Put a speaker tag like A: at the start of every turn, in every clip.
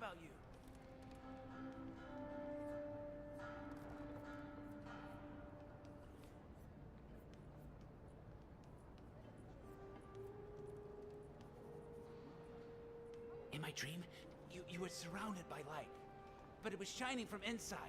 A: about you. In my dream, you were surrounded by light, but it was shining from inside.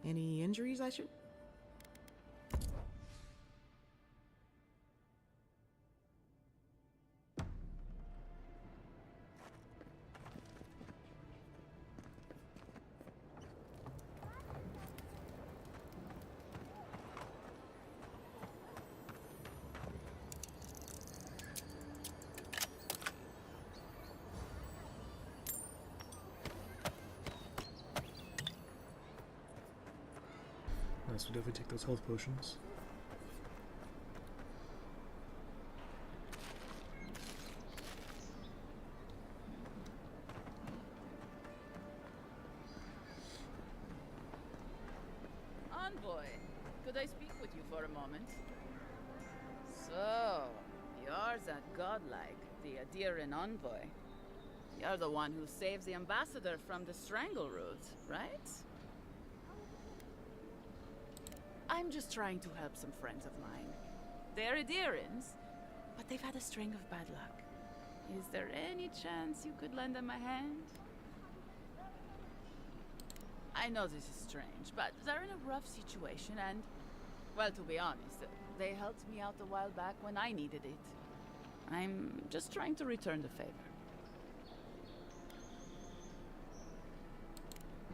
B: Any injuries I should?
C: Nice, we'll definitely take those health potions.
D: Envoy, could I speak with you for a moment? So, you're that godlike, the Adiran envoy. You're the one who saves the ambassador from the Strangleroot, right? I'm just trying to help some friends of mine. They're Adirans, but they've had a string of bad luck. Is there any chance you could lend them a hand? I know this is strange, but they're in a rough situation and, well, to be honest, they helped me out a while back when I needed it. I'm just trying to return the favor.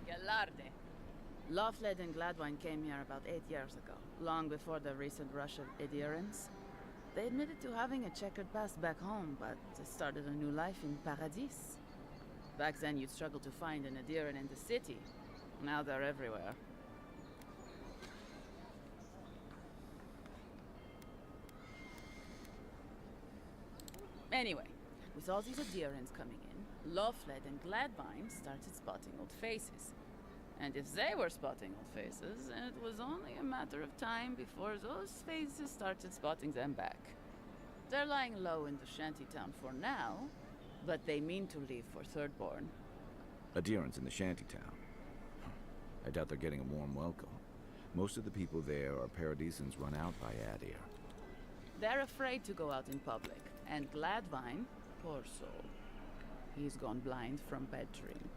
D: Galarde. Lawfled and Gladwine came here about 8 years ago, long before the recent rush of adherents. They admitted to having a checkered past back home, but they started a new life in Paradis. Back then, you'd struggle to find an adherent in the city. Now they're everywhere. Anyway, with all these adherents coming in, Lawfled and Gladwine started spotting old faces. And if they were spotting old faces, it was only a matter of time before those faces started spotting them back. They're lying low in the shantytown for now, but they mean to leave for Thirdborn.
E: Adherents in the shantytown. I doubt they're getting a warm welcome. Most of the people there are Paradisans run out by Adir.
D: They're afraid to go out in public, and Gladwine, poor soul, he's gone blind from bad drink.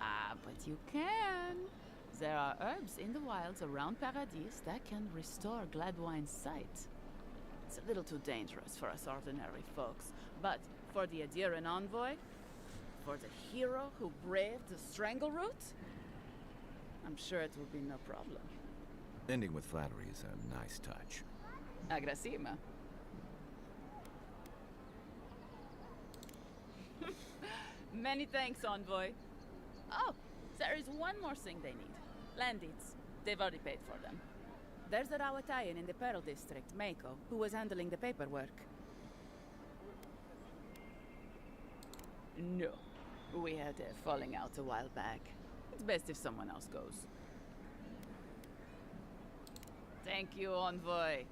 D: Ah, but you can. There are herbs in the wilds around Paradis that can restore Gladwine's sight. It's a little too dangerous for us ordinary folks, but for the Adiran envoy, for the hero who braved the Strangleroot, I'm sure it will be no problem.
E: Ending with flattery is a nice touch.
D: Agrasima. Many thanks, envoy. Oh, there is one more thing they need. Land deeds. They've already paid for them. There's a Rawatayan in the Pearl District, Mako, who was handling the paperwork. No. We had a falling out a while back. It's best if someone else goes. Thank you, envoy.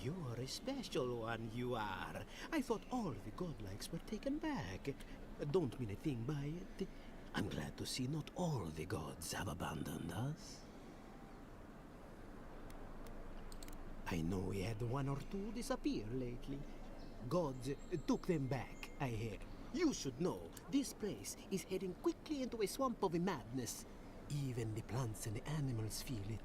F: you're a special one, you are. I thought all the godlikes were taken back. Don't mean a thing by it. I'm glad to see not all the gods have abandoned us. I know we had one or two disappear lately. Gods took them back, I hear. You should know, this place is heading quickly into a swamp of madness. Even the plants and the animals feel it.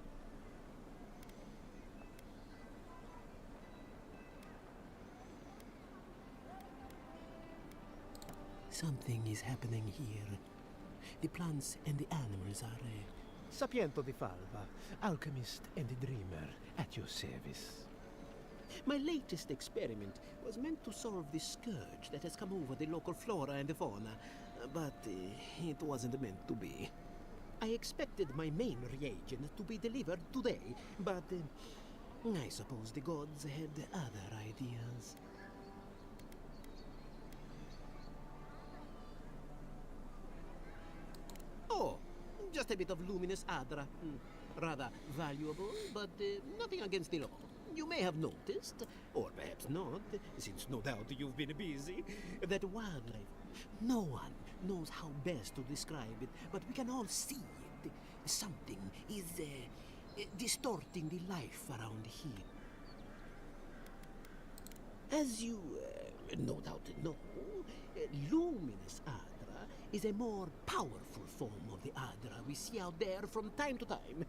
F: Something is happening here. The plants and the animals are Sapiento di Falva, alchemist and a dreamer, at your service. My latest experiment was meant to solve the scourge that has come over the local flora and the fauna, but it wasn't meant to be. I expected my main reagent to be delivered today, but I suppose the gods had other ideas. Oh, just a bit of luminous Adra. Rather valuable, but nothing against the law. You may have noticed, or perhaps not, since no doubt you've been busy, that wildlife, no one knows how best to describe it, but we can all see it. Something is distorting the life around here. As you no doubt know, luminous Adra is a more powerful form of the Adra we see out there from time to time.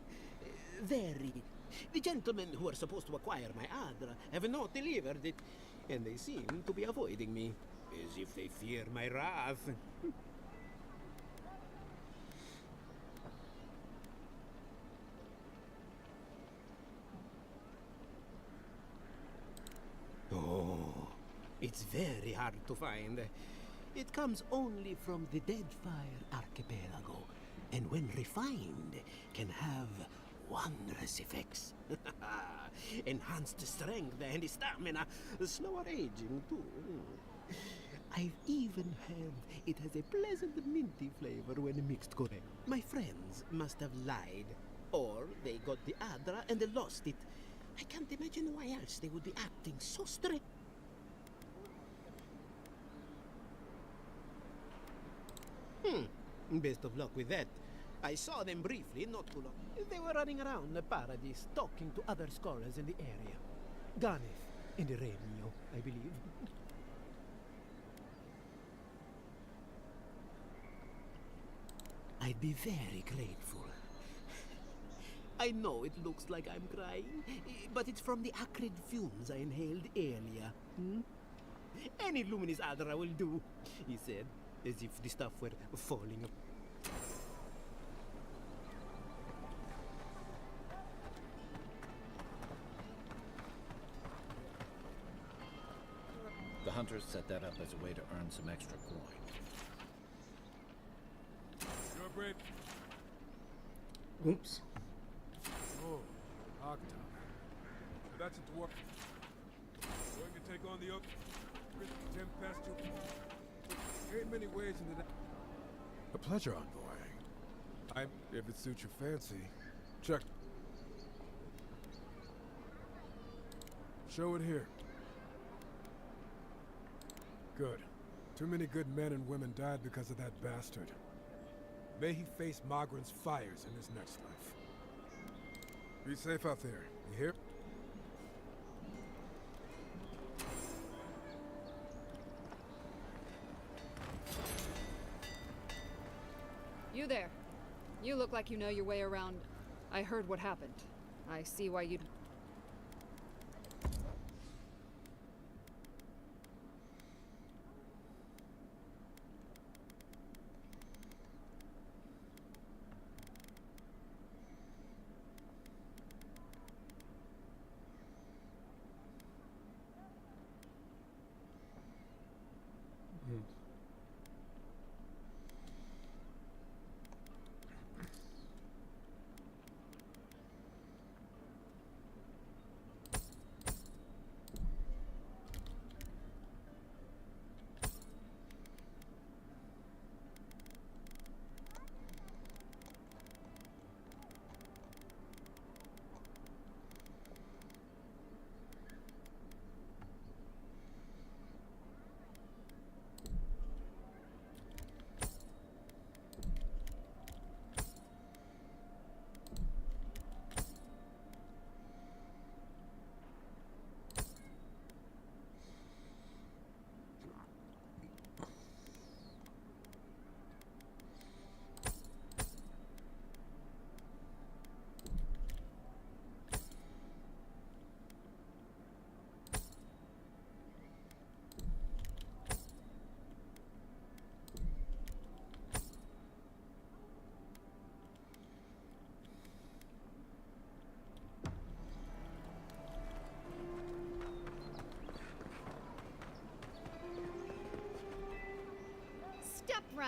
F: The gentlemen who are supposed to acquire my Adra have not delivered it, and they seem to be avoiding me, as if they fear my wrath. Oh, it's very hard to find. It comes only from the Deadfire Archipelago, and when refined, can have wondrous effects. Enhanced strength and stamina, slower aging too. I've even heard it has a pleasant minty flavor when mixed correct. My friends must have lied, or they got the Adra and they lost it. I can't imagine why else they would be acting so strange. Best of luck with that. I saw them briefly not too long. They were running around the Paradise, talking to other scholars in the area. Garneth and Remio, I believe. I'd be very grateful. I know it looks like I'm crying, but it's from the acrid fumes I inhaled earlier. Any luminous Adra will do, he said, as if the stuff were falling apart.
E: The hunters set that up as a way to earn some extra coin.
G: You're brave.
C: Oops.
G: Oh, Octa. So that's a dwarf. Going to take on the oak. 10 past you. Ain't many ways into that. A pleasure, envoy. If it suits your fancy. Check. Show it here. Good. Too many good men and women died because of that bastard. May he face Magran's fires in his next life. Be safe out there, you hear?
H: You there. You look like you know your way around. I heard what happened. I see why you'd...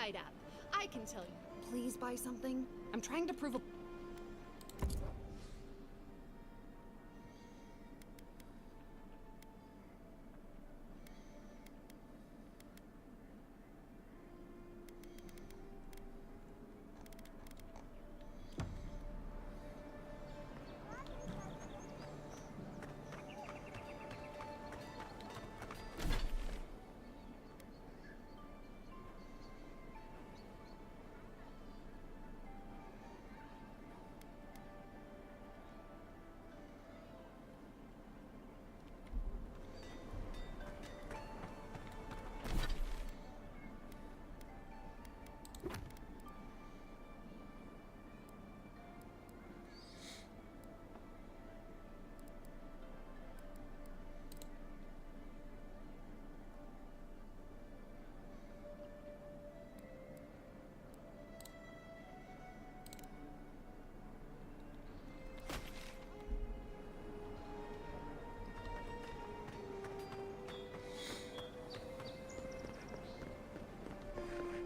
H: tied up. I can tell you. Please buy something. I'm trying to prove a...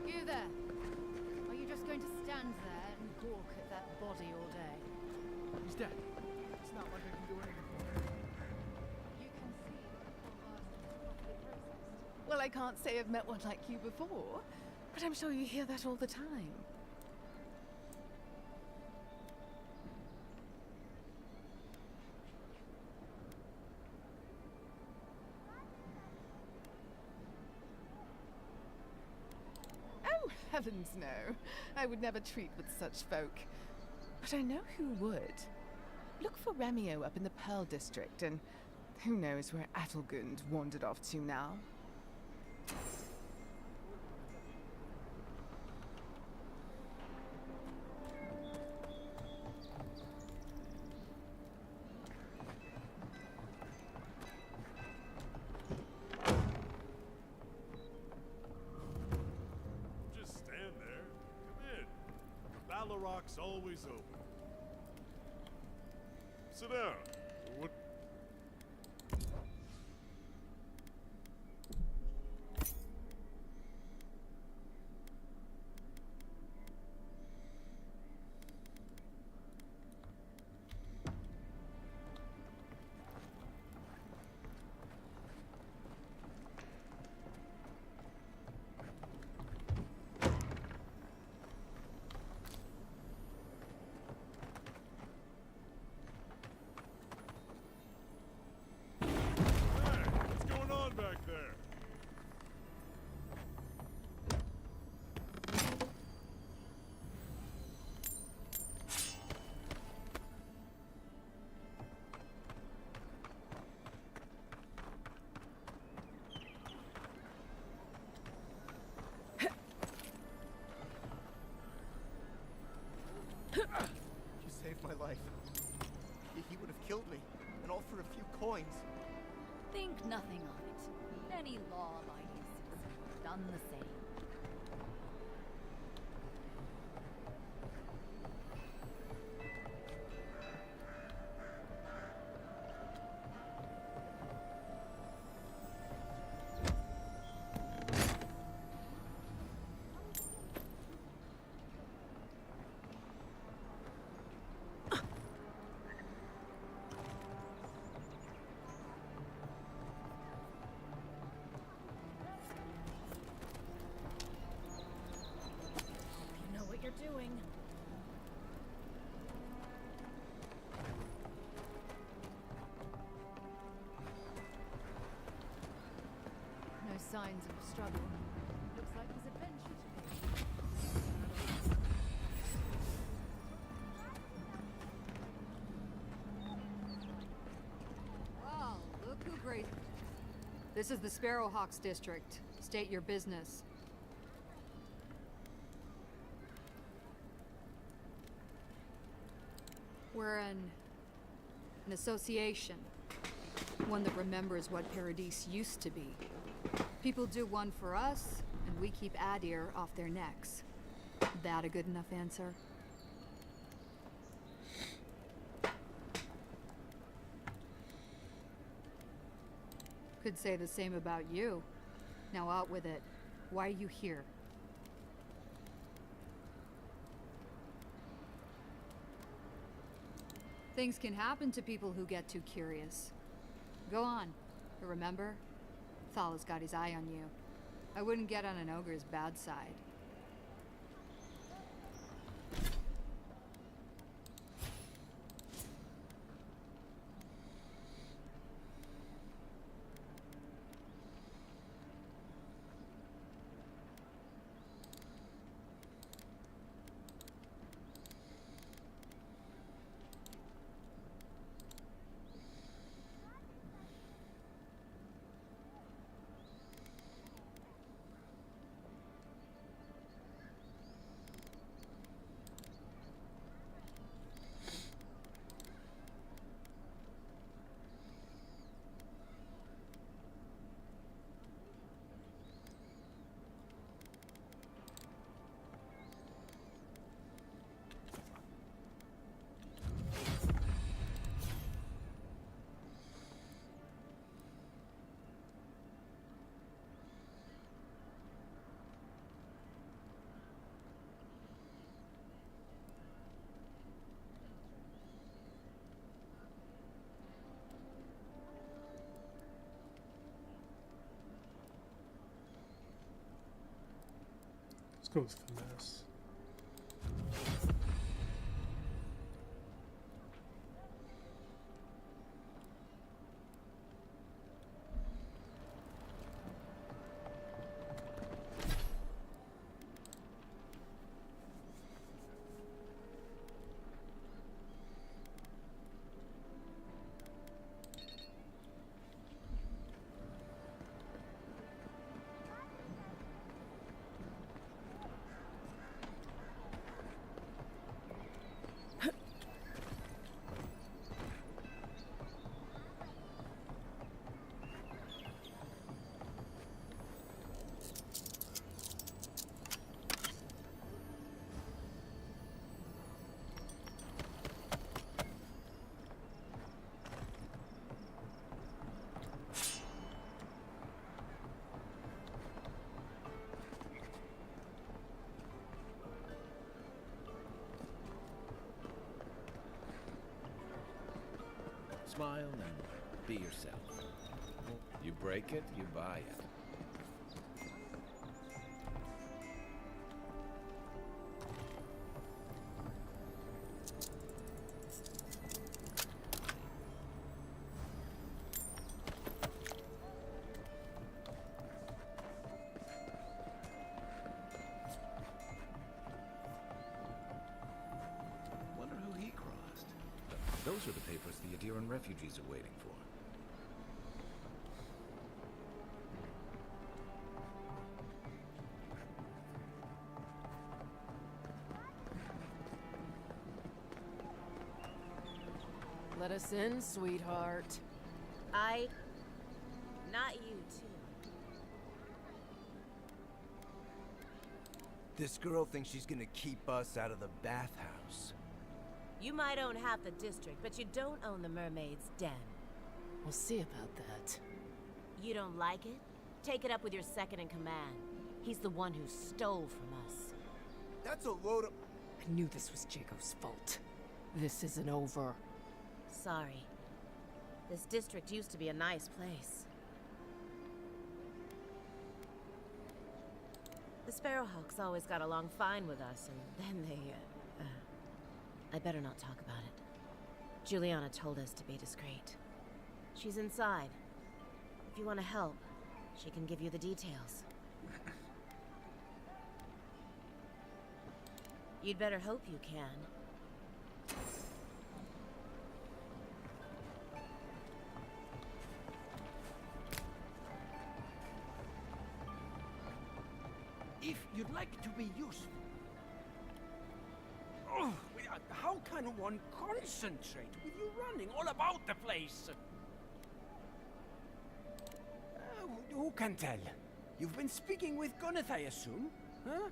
H: You there. Are you just going to stand there and gawk at that body all day?
I: He's dead. It's not like I can do anything for him.
H: You can see that the vase is properly processed.
J: Well, I can't say I've met one like you before, but I'm sure you hear that all the time. Oh, heavens no. I would never treat with such folk. But I know who would. Look for Remio up in the Pearl District, and who knows where Adelgund wandered off to now.
K: Just stand there. Come in. Baloroc's always open. Sit down. What? What's going on back there?
I: You saved my life. He would have killed me, and all for a few coins.
L: Think nothing of it. Many law-abiding citizens have done the same. You know what you're doing.
H: No signs of a struggle.
L: Looks like his adventure to me.
H: Wow, look who graced. This is the Sparrowhawks district. State your business. We're an association. One that remembers what Paradise used to be. People do one for us, and we keep Adir off their necks. That a good enough answer? Could say the same about you. Now out with it. Why are you here? Things can happen to people who get too curious. Go on. But remember, Thal's got his eye on you. I wouldn't get on an ogre's bad side.
C: Let's go with finesse.
E: Smile and be yourself. You break it, you buy it. Wonder who he crossed. Those are the papers the Adiran refugees are waiting for.
M: Let us in, sweetheart.
N: Not you, too.
I: This girl thinks she's gonna keep us out of the bathhouse.
N: You might own half the district, but you don't own the mermaid's den.
M: We'll see about that.
N: You don't like it? Take it up with your second in command. He's the one who stole from us.
I: That's a load of...
M: I knew this was Jago's fault. This isn't over.
N: Sorry. This district used to be a nice place. The Sparrowhawks always got along fine with us, and then they, I better not talk about it. Juliana told us to be discreet. She's inside. If you want to help, she can give you the details. You'd better hope you can.
F: If you'd like to be useful. Oh, how can one concentrate with you running all about the place? Who can tell? You've been speaking with Gunith, I assume? Huh?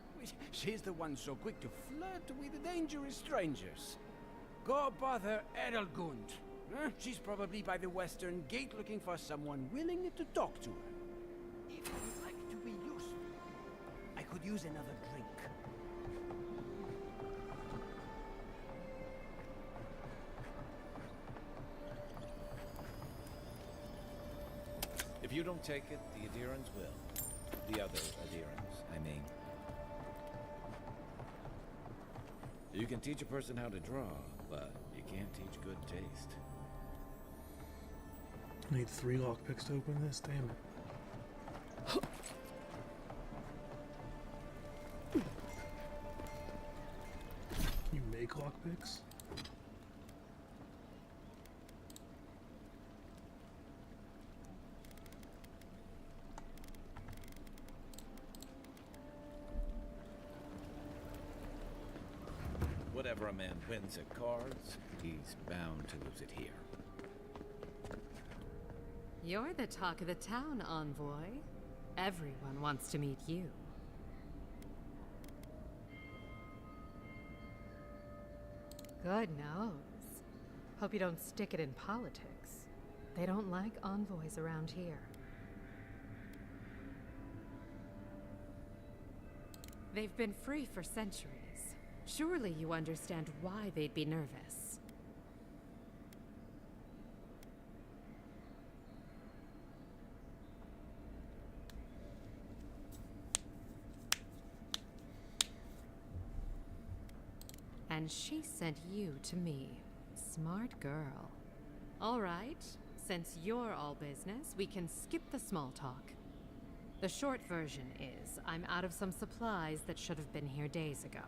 F: She's the one so quick to flirt with dangerous strangers. Go bother Edelgund. Huh? She's probably by the western gate looking for someone willing to talk to her. If you'd like to be useful, I could use another drink.
E: you don't take it, the Adirans will. The other Adirans, I mean. You can teach a person how to draw, but you can't teach good taste.
C: I need 3 lockpicks to open this, damn it. You make lockpicks?
E: Whatever a man wins at cards, he's bound to lose it here.
M: You're the talk of the town, Envoy. Everyone wants to meet you. Good nose. Hope you don't stick it in politics. They don't like envoys around here. They've been free for centuries. Surely you understand why they'd be nervous. And she sent you to me. Smart girl. All right, since you're all business, we can skip the small talk. The short version is, I'm out of some supplies that should have been here days ago.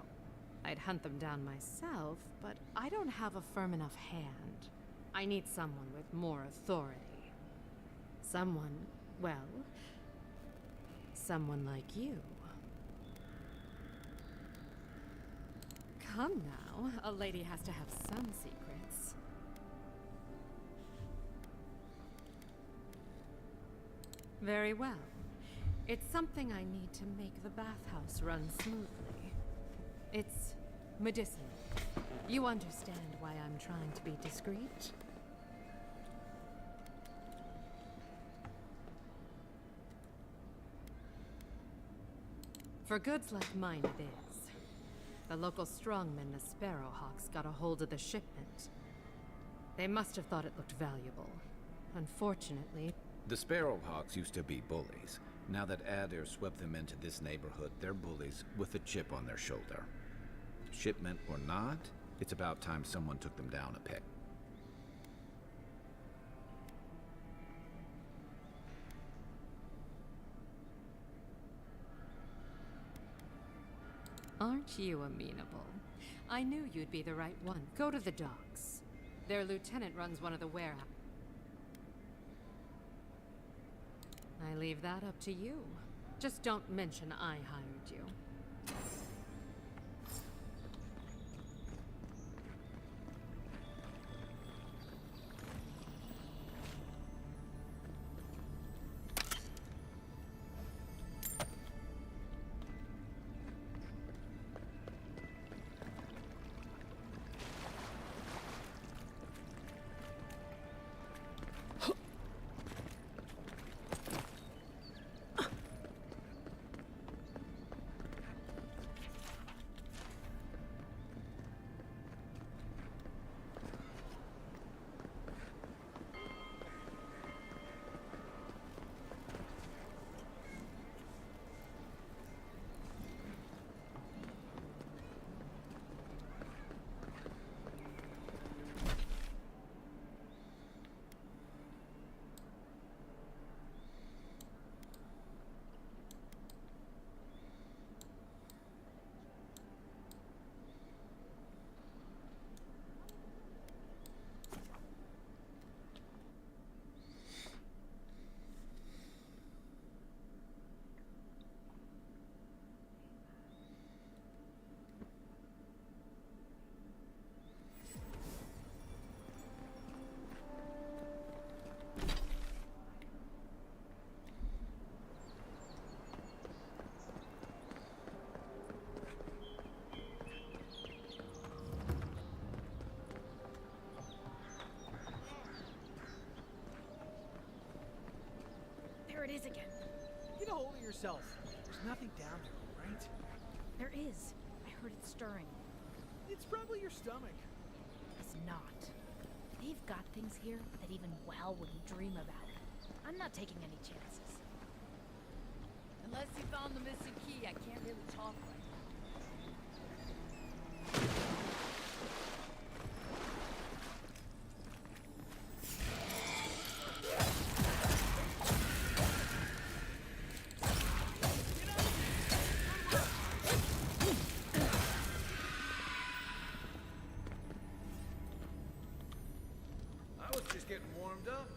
M: I'd hunt them down myself, but I don't have a firm enough hand. I need someone with more authority. Someone, well, someone like you. Come now, a lady has to have some secrets. Very well. It's something I need to make the bathhouse run smoothly. It's medicinal. You understand why I'm trying to be discreet? For goods like mine it is. The local strongmen, the Sparrowhawks, got a hold of the shipment. They must have thought it looked valuable. Unfortunately...
E: The Sparrowhawks used to be bullies. Now that Adir swept them into this neighborhood, they're bullies with a chip on their shoulder. Shipment or not, it's about time someone took them down a peg.
M: Aren't you amenable? I knew you'd be the right one. Go to the docks. Their lieutenant runs one of the warehouses. I leave that up to you. Just don't mention I hired you.
O: There it is again.
I: Get a hold of yourself. There's nothing down there, right?
O: There is. I heard it stirring.
I: It's probably your stomach.
O: It's not. They've got things here that even Well wouldn't dream about. I'm not taking any chances.
L: Unless you found the missing key, I can't really talk right
E: I was just getting warmed up.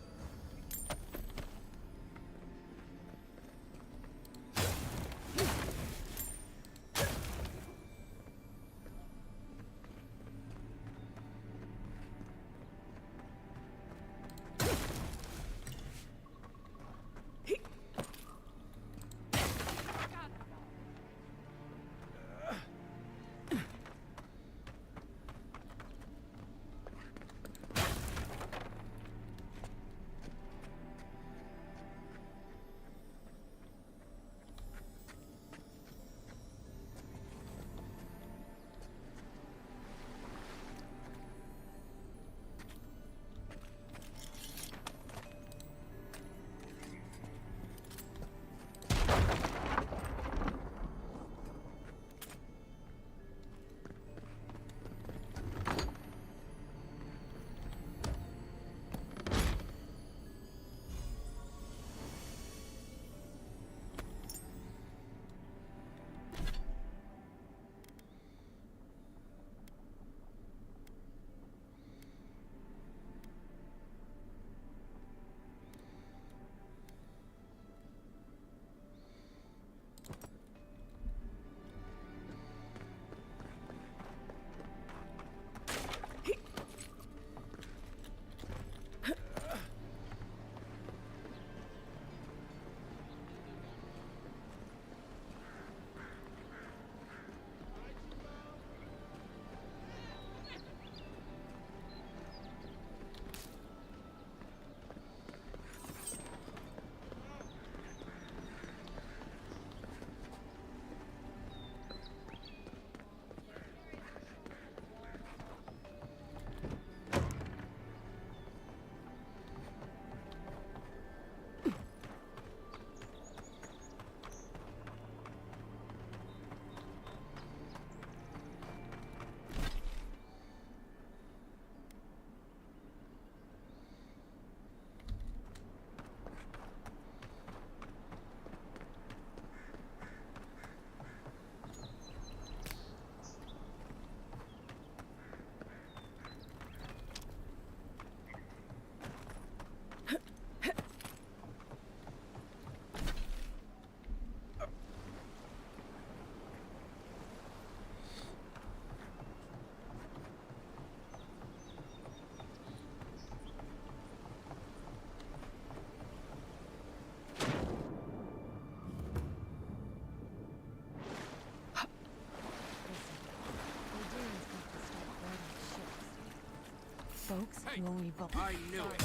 O: Folks will revolt.
A: I knew it.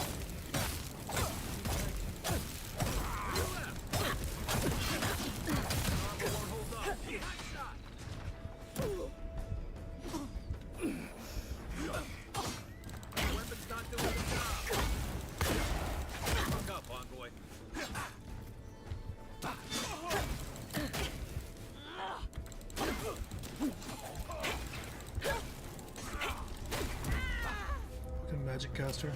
C: Fucking magic caster.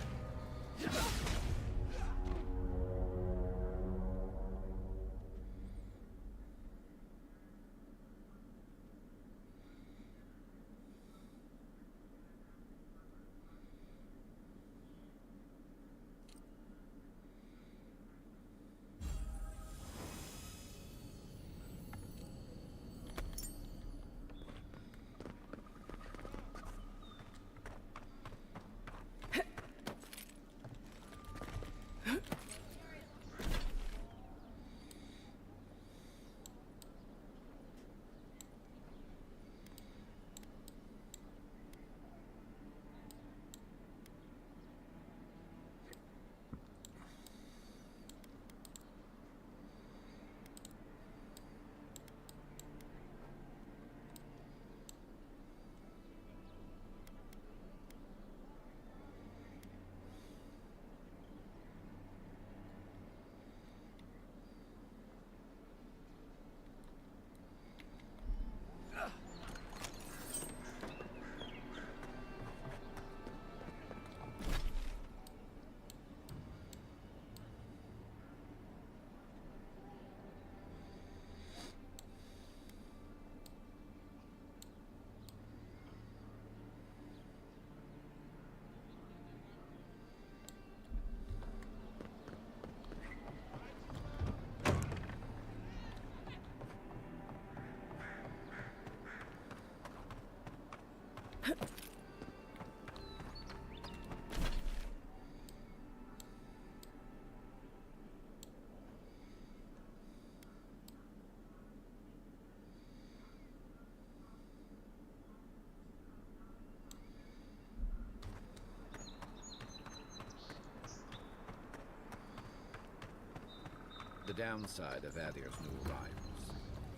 E: The downside of Adir's new arrivals.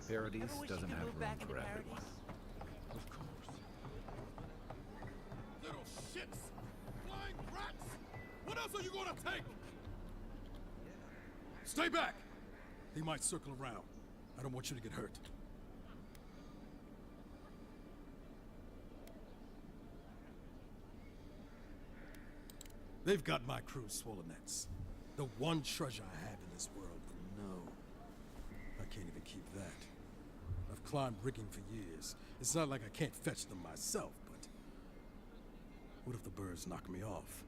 E: Paradise
A: Ever wish
E: doesn't
A: you could
E: have
A: move
E: room
A: back
E: for
A: into
E: everyone.
A: Paradise?
K: Of course. Little shits! Flying rats! What else are you gonna take? Stay back! He might circle around. I don't want you to get hurt. They've got my crew swollenets. The one treasure I have in this world, but no. I can't even keep that. I've climbed rigging for years. It's not like I can't fetch them myself, but... what if the birds knock me off?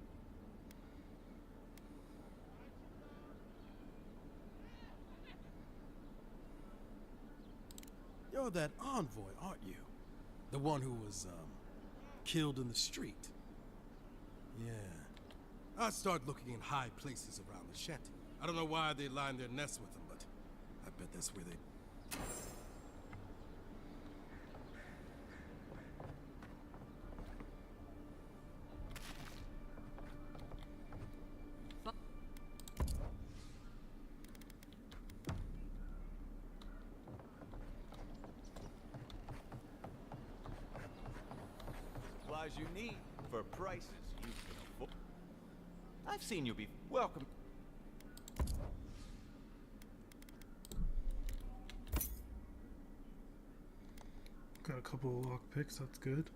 K: You're that envoy, aren't you? The one who was, killed in the street. Yeah. I start looking in high places around the shanty. I don't know why they line their nests with them, but I bet that's where they...
P: Supplies you need for prices you can afford. I've seen you be welcome.
C: Got a couple of lockpicks, that's good.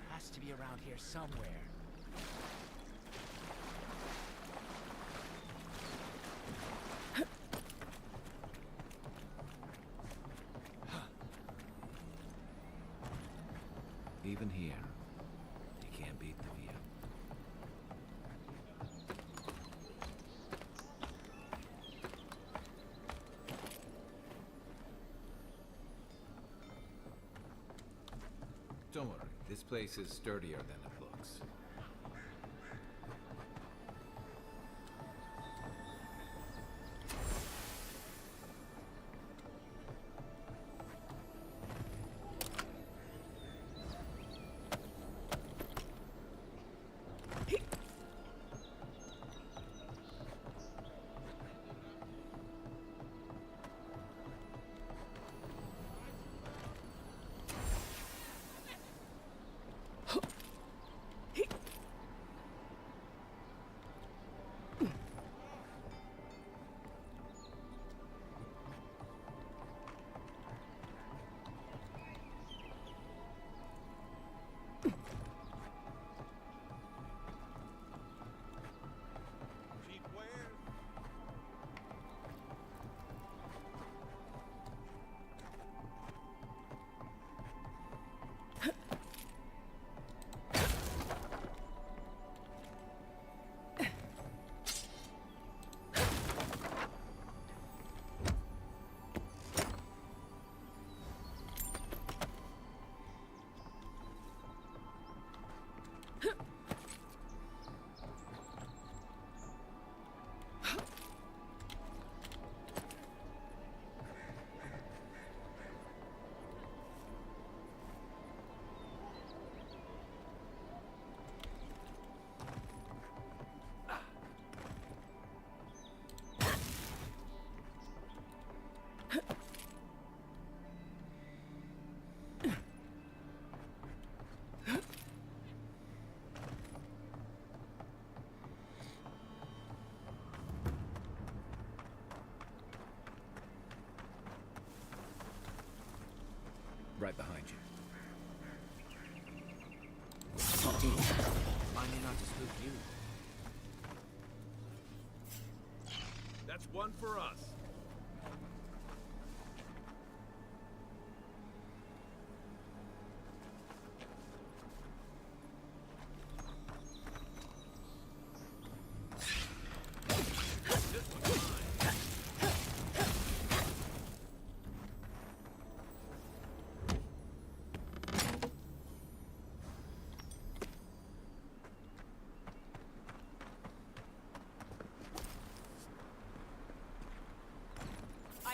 A: Has to be around here somewhere.
E: Even here, you can't beat the view. Don't worry, this place is sturdier than it looks. Right behind you.
A: Mind me not to spook you.
K: That's one for us.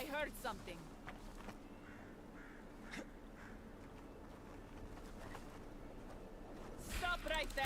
D: heard something. Stop right there!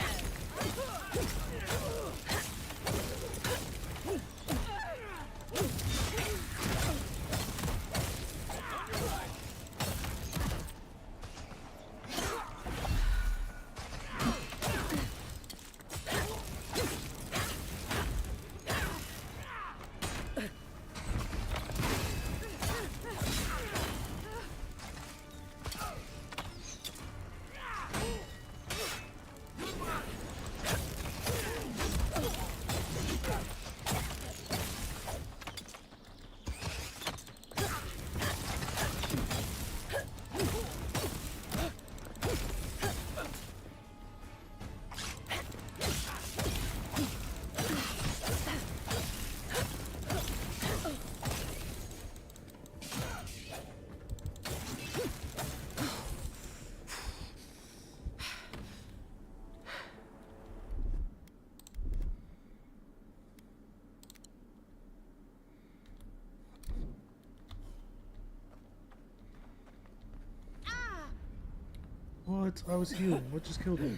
C: What? I was healing. What just killed me?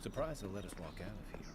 E: Surprised they'll let us walk out of here.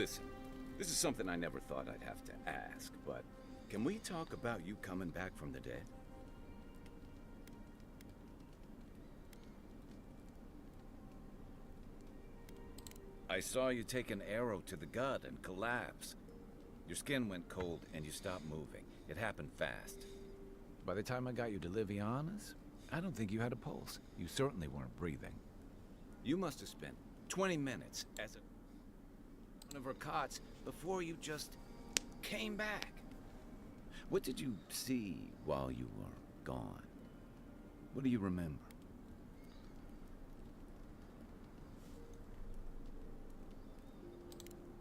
E: Listen, this is something I never thought I'd have to ask, but can we talk about you coming back from the dead? I saw you take an arrow to the gut and collapse. Your skin went cold and you stopped moving. It happened fast. By the time I got you to Liviana's, I don't think you had a pulse. You certainly weren't breathing. You must have spent 20 minutes as one of her cots before you just came back. What did you see while you were gone? What do you remember?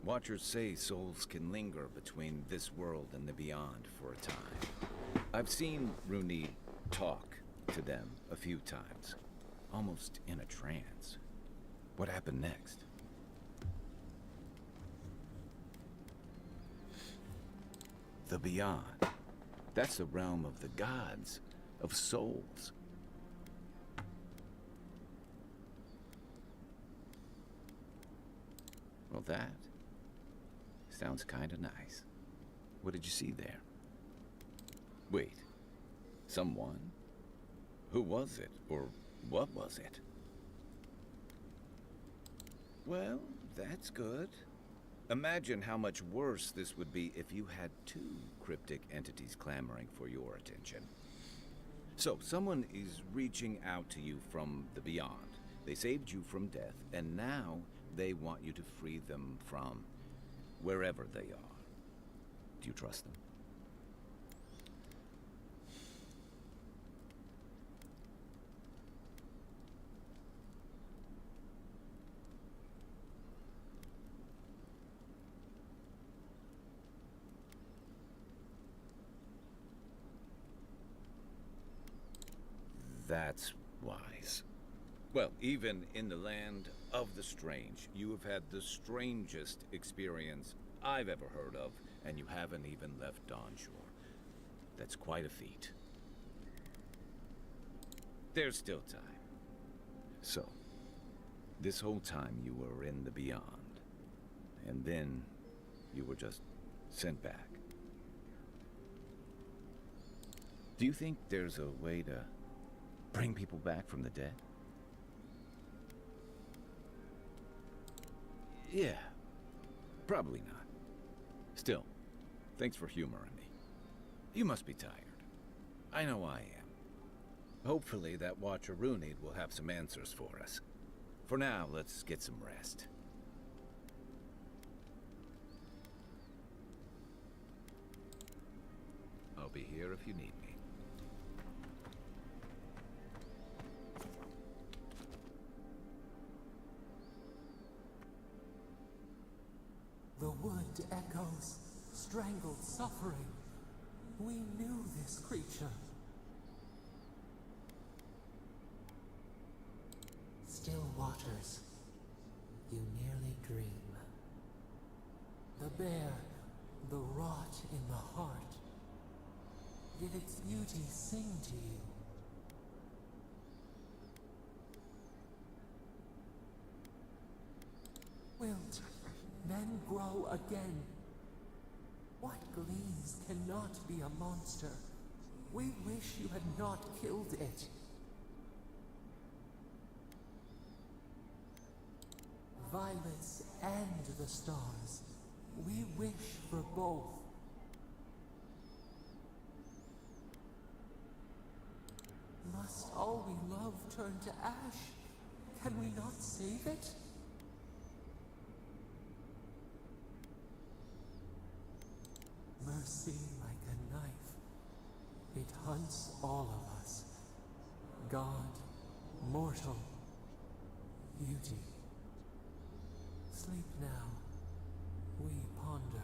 E: Watchers say souls can linger between this world and the beyond for a time. I've seen Runid talk to them a few times, almost in a trance. What happened next? The beyond. That's the realm of the gods, of souls. Well, that sounds kinda nice. What did you see there? Wait, someone? Who was it, or what was it? Well, that's good. Imagine how much worse this would be if you had two cryptic entities clamoring for your attention. So, someone is reaching out to you from the beyond. They saved you from death, and now they want you to free them from wherever they are. Do you trust them? That's wise. Well, even in the land of the strange, you have had the strangest experience I've ever heard of, and you haven't even left Dawnshore. That's quite a feat. There's still time. So, this whole time you were in the beyond, and then you were just sent back. Do you think there's a way to bring people back from the dead? Yeah, probably not. Still, thanks for humoring me. You must be tired. I know I am. Hopefully that Watcher Runid will have some answers for us. For now, let's get some rest. I'll be here if you need me.
Q: The wood echoes, strangled suffering. We knew this creature. Still waters, you nearly dream. The bear, the rot in the heart. Did its beauty sing to you? Wilt men grow again? What gleams cannot be a monster? We wish you had not killed it. Violets and the stars. We wish for both. Must all we love turn to ash? Can we not save it? Mercy like a knife. It hunts all of us. God, mortal, beauty. Sleep now. We ponder.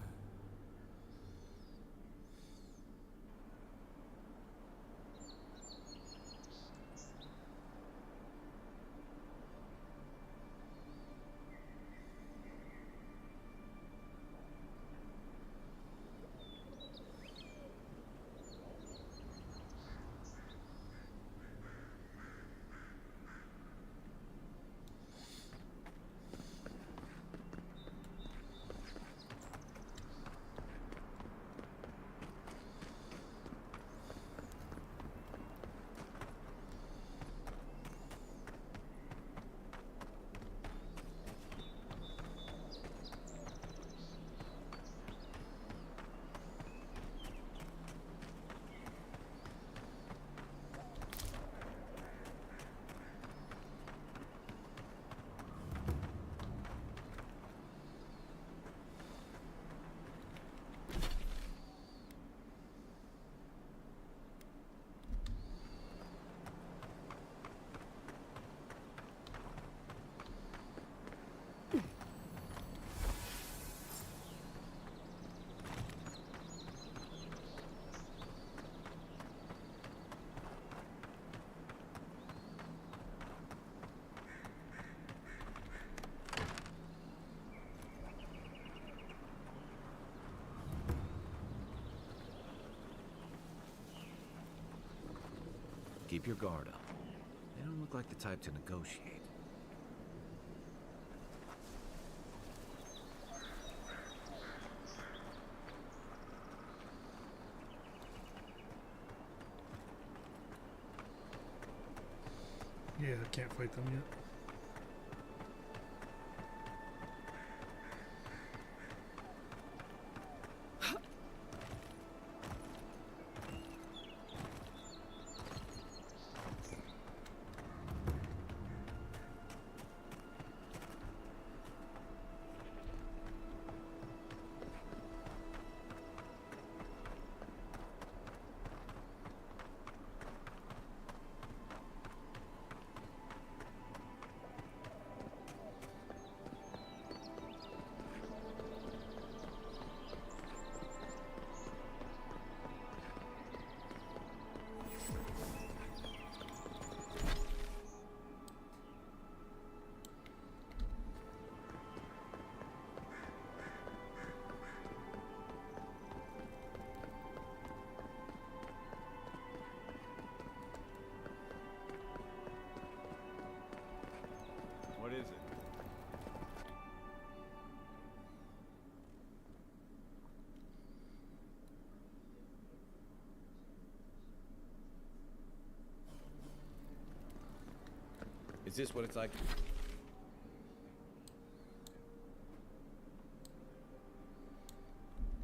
E: keep your guard up. They don't look like the type to negotiate.
C: Yeah, I can't fight them yet.
P: What is it?
E: Is this what it's like?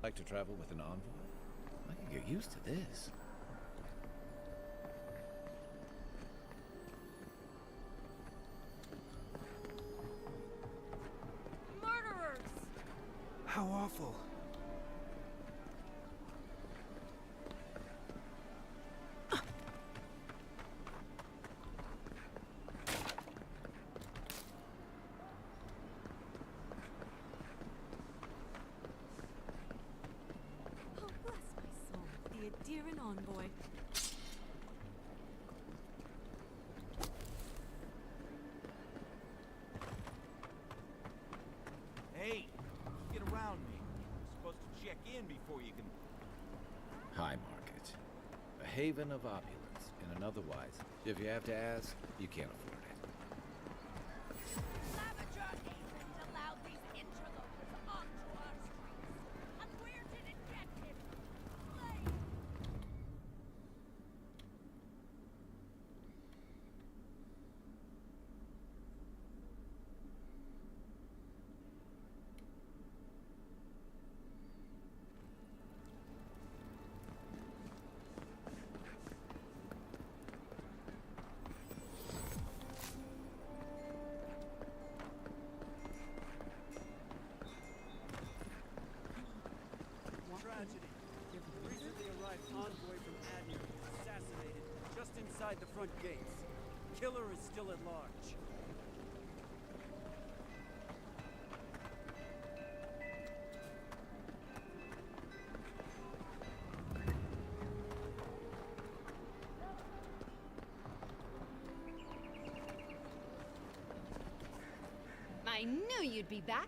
E: Like to travel with an envoy? I can get used to this.
L: Murderers!
I: How awful.
O: Oh, bless my soul. The Adiran envoy.
P: Hey, get around me. You're supposed to check in before you can...
E: High Market. A haven of opulence in an otherwise, if you have to ask, you can't afford it.
L: Savager agent allowed these interlopers onto our streets. And where did it get him? Slave!
R: Tragedy. Recently arrived envoy from Adir, assassinated just inside the front gates. Killer is still at large.
L: I knew you'd be back.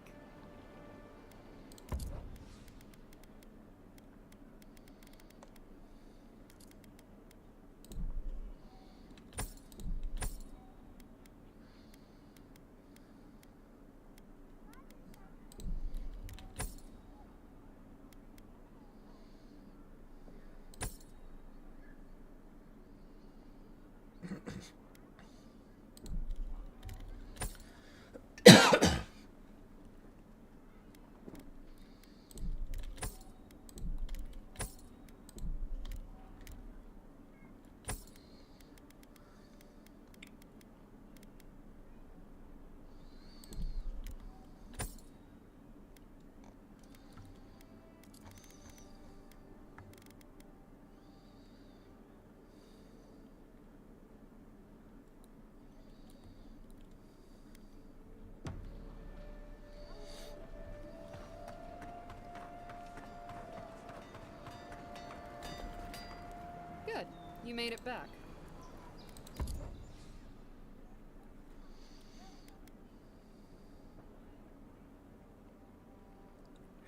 H: Good. You made it back.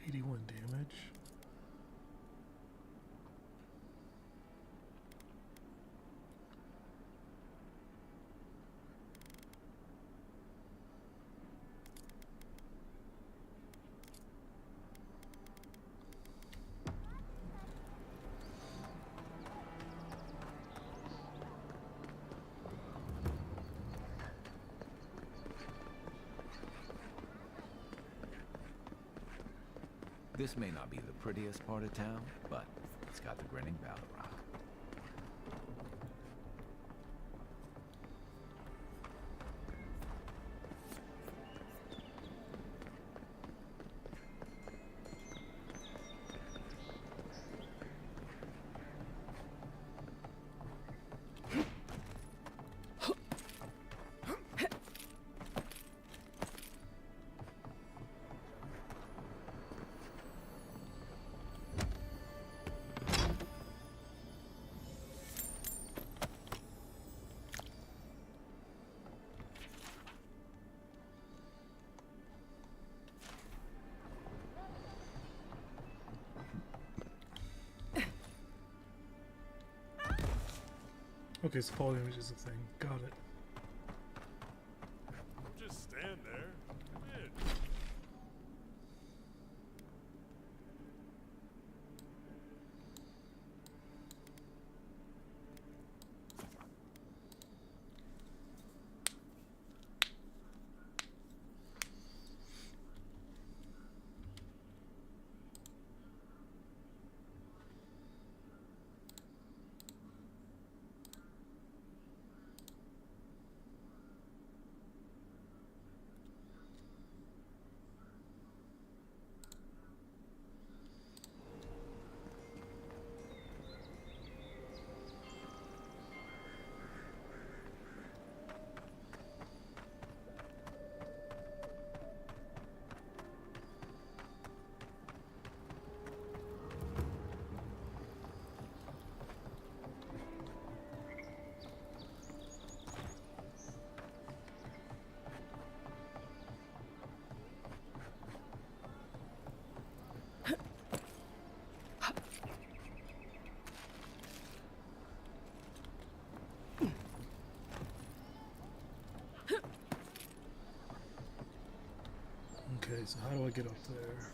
C: $81 damage.
E: This may not be the prettiest part of town, but it's got the grinning Battle Rock.
C: Okay, so fall damage is a thing. Got it.
G: Just stand there. Come in.
C: Okay, so how do I get up there?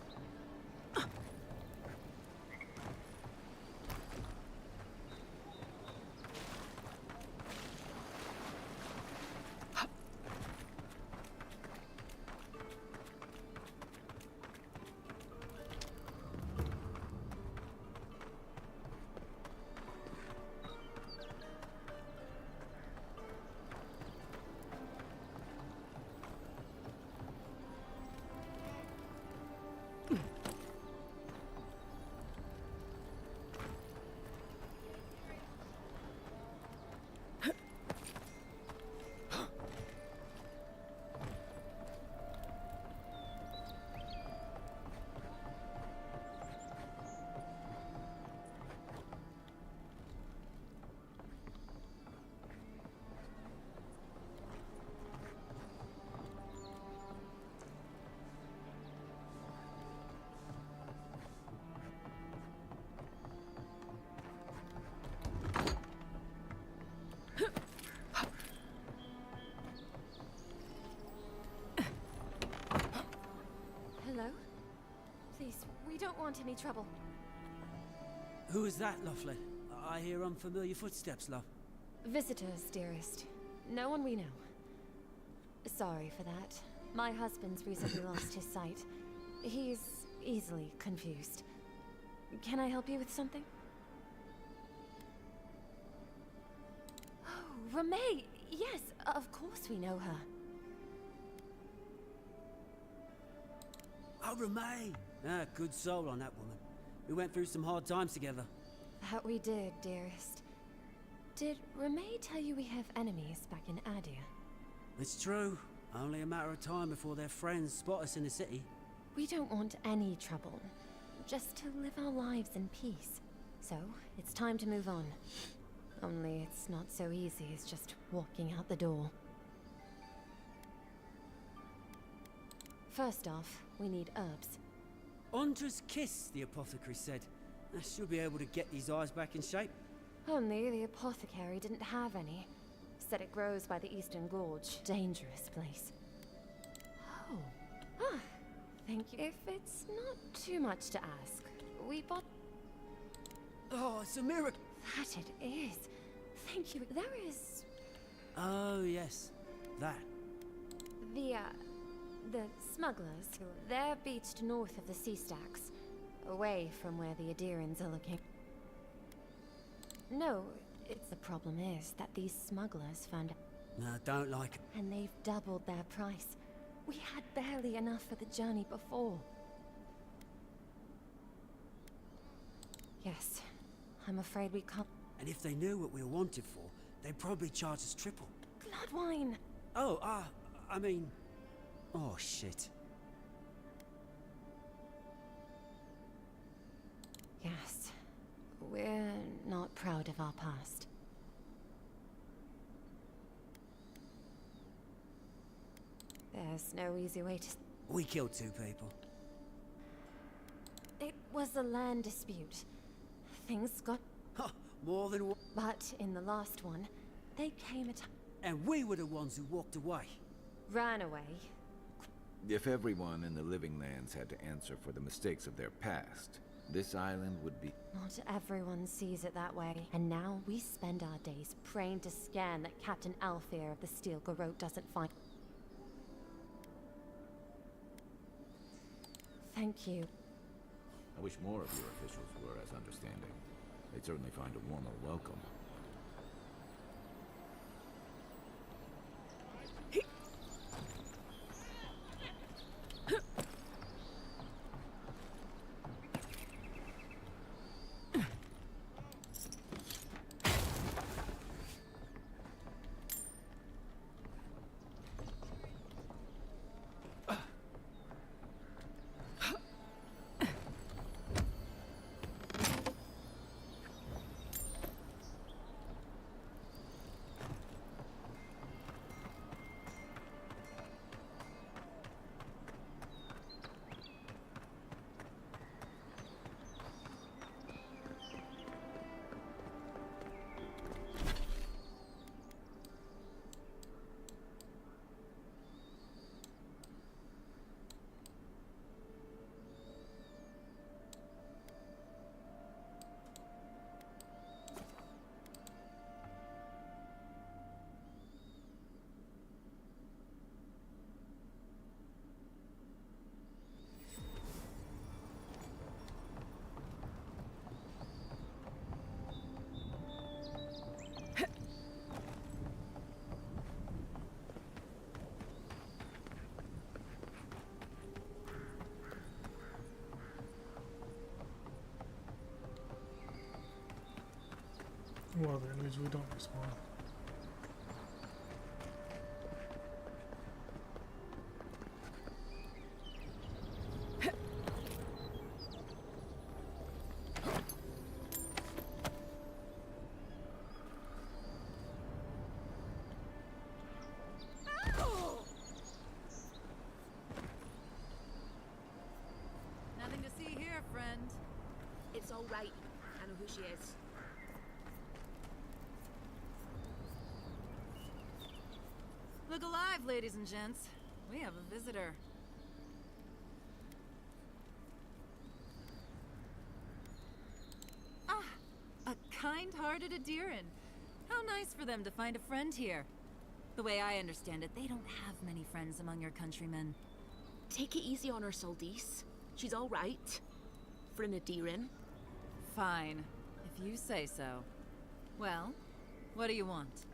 S: Hello? Please, we don't want any trouble.
R: Who is that, Lovely? I hear unfamiliar footsteps, love.
S: Visitors, dearest. No one we know. Sorry for that. My husband's recently lost his sight. He's easily confused. Can I help you with something? Oh, Ramay! Yes, of course we know her.
R: Oh, Ramay! Ah, good soul on that woman. We went through some hard times together.
S: That we did, dearest. Did Ramay tell you we have enemies back in Adir?
R: It's true. Only a matter of time before their friends spot us in the city.
S: We don't want any trouble. Just to live our lives in peace. So, it's time to move on. Only it's not so easy as just walking out the door. First off, we need herbs.
R: Ondra's kiss, the apothecary said. I should be able to get these eyes back in shape.
S: Only the apothecary didn't have any. Said it grows by the Eastern Gorge. Dangerous place. Oh. Ah, thank you. If it's not too much to ask, we bought...
R: Oh, it's a miracle!
S: That it is. Thank you. There is...
R: Oh, yes. That.
S: The smugglers. They're beached north of the sea stacks. away from where the Adirans are looking. No, the problem is that these smugglers found...
R: No, don't like it.
S: And they've doubled their price. We had barely enough for the journey before. Yes, I'm afraid we can't...
R: And if they knew what we were wanted for, they'd probably charge us triple.
S: Bloodwine!
R: Oh, I mean... Oh, shit.
S: Yes, we're not proud of our past. There's no easy way to...
R: We killed 2 people.
S: It was a land dispute. Things got...
R: More than one.
S: But in the last one, they came at...
R: And we were the ones who walked away.
S: Ran away.
E: If everyone in the Living Lands had to answer for the mistakes of their past, this island would be...
S: Not everyone sees it that way. And now we spend our days praying to scan that Captain Alfear of the Steel Garrote doesn't find... Thank you.
E: I wish more of your officials were as understanding. They'd certainly find a warmer welcome.
C: Well, the enemies really don't respawn.
T: Nothing to see here, friend.
N: It's all right. I know who she is.
T: Look alive, ladies and gents. We have a visitor. Ah, a kind-hearted Adiran. How nice for them to find a friend here. The way I understand it, they don't have many friends among your countrymen.
N: Take it easy on her, Soldice. She's all right. For an Adiran.
T: Fine, if you say so. Well, what do you want?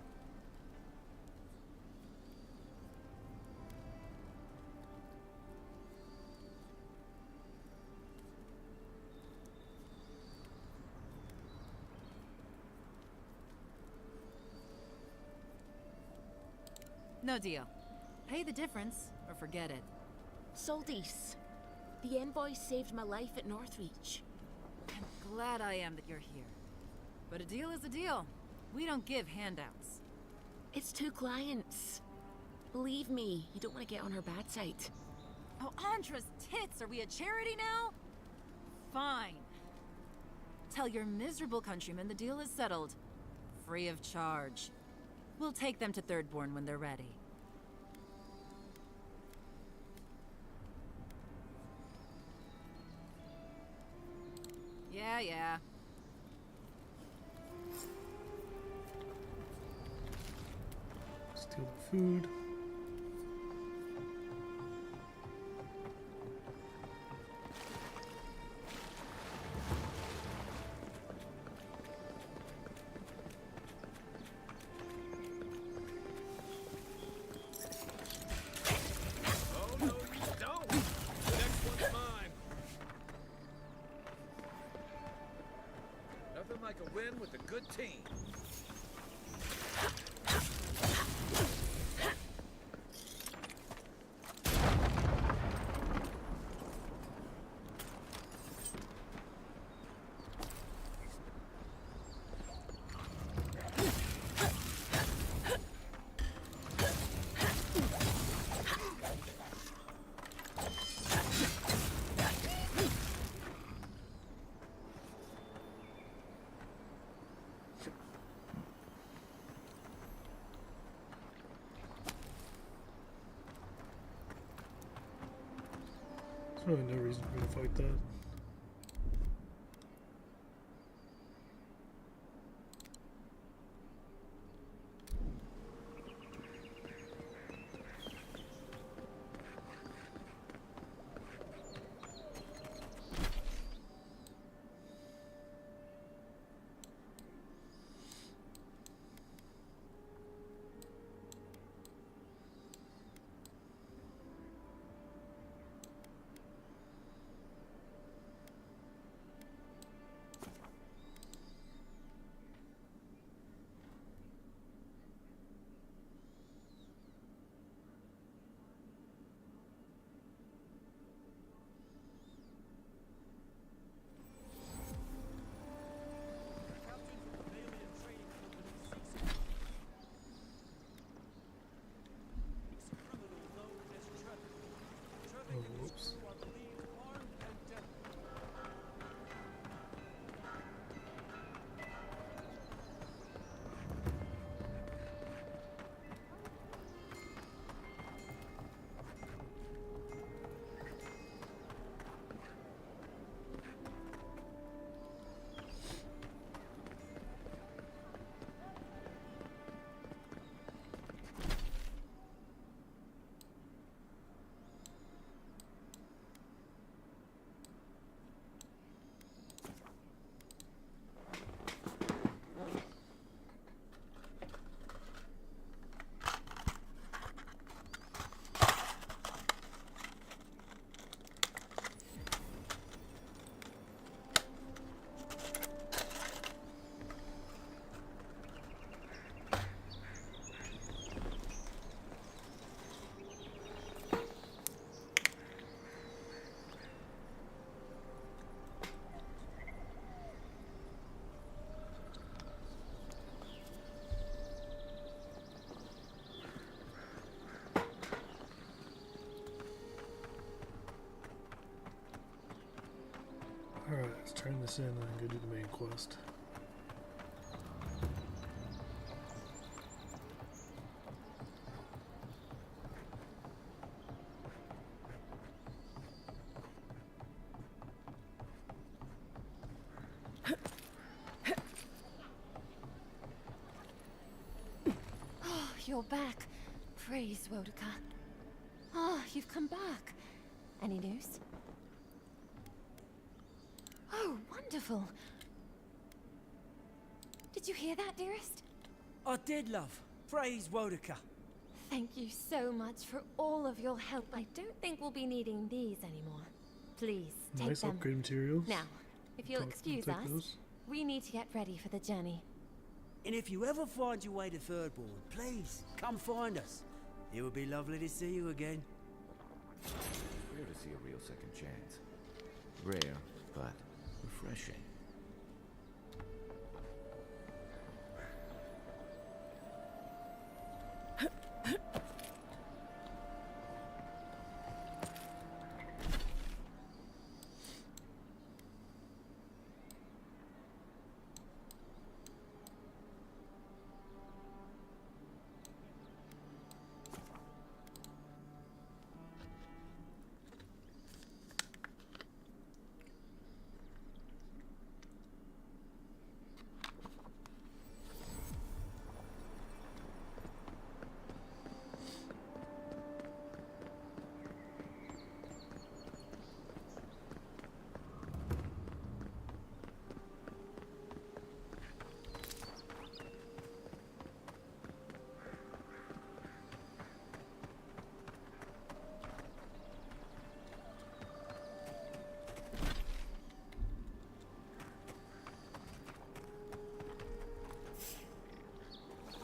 T: No deal. Pay the difference, or forget it.
N: Soldice, the envoy saved my life at Northreach.
T: I'm glad I am that you're here. But a deal is a deal. We don't give handouts.
N: It's 2 clients. Believe me, you don't want to get on her bad side.
T: Oh, Andra's tits! Are we a charity now? Fine. Tell your miserable countrymen the deal is settled. Free of charge. We'll take them to Thirdborn when they're ready. Yeah.
C: Steal the food.
E: win with a good team.
C: There's really no reason for me to fight that. Oh, whoops. Alright, let's turn this in and then go do the main quest.
S: Oh, you're back. Praise Wodaka. Ah, you've come back. Any news? Oh, wonderful. Did you hear that, dearest?
R: I did, love. Praise Wodaka.
S: Thank you so much for all of your help. I don't think we'll be needing these anymore. Please, take
C: Nice
S: them.
C: upgrade materials.
S: Now, if you'll
C: I'll
S: excuse
C: take
S: us,
C: those.
S: we need to get ready for the journey.
R: And if you ever find your way to Thirdborn, please come find us. It would be lovely to see you again.
E: Rare to see a real second chance. Rare, but refreshing.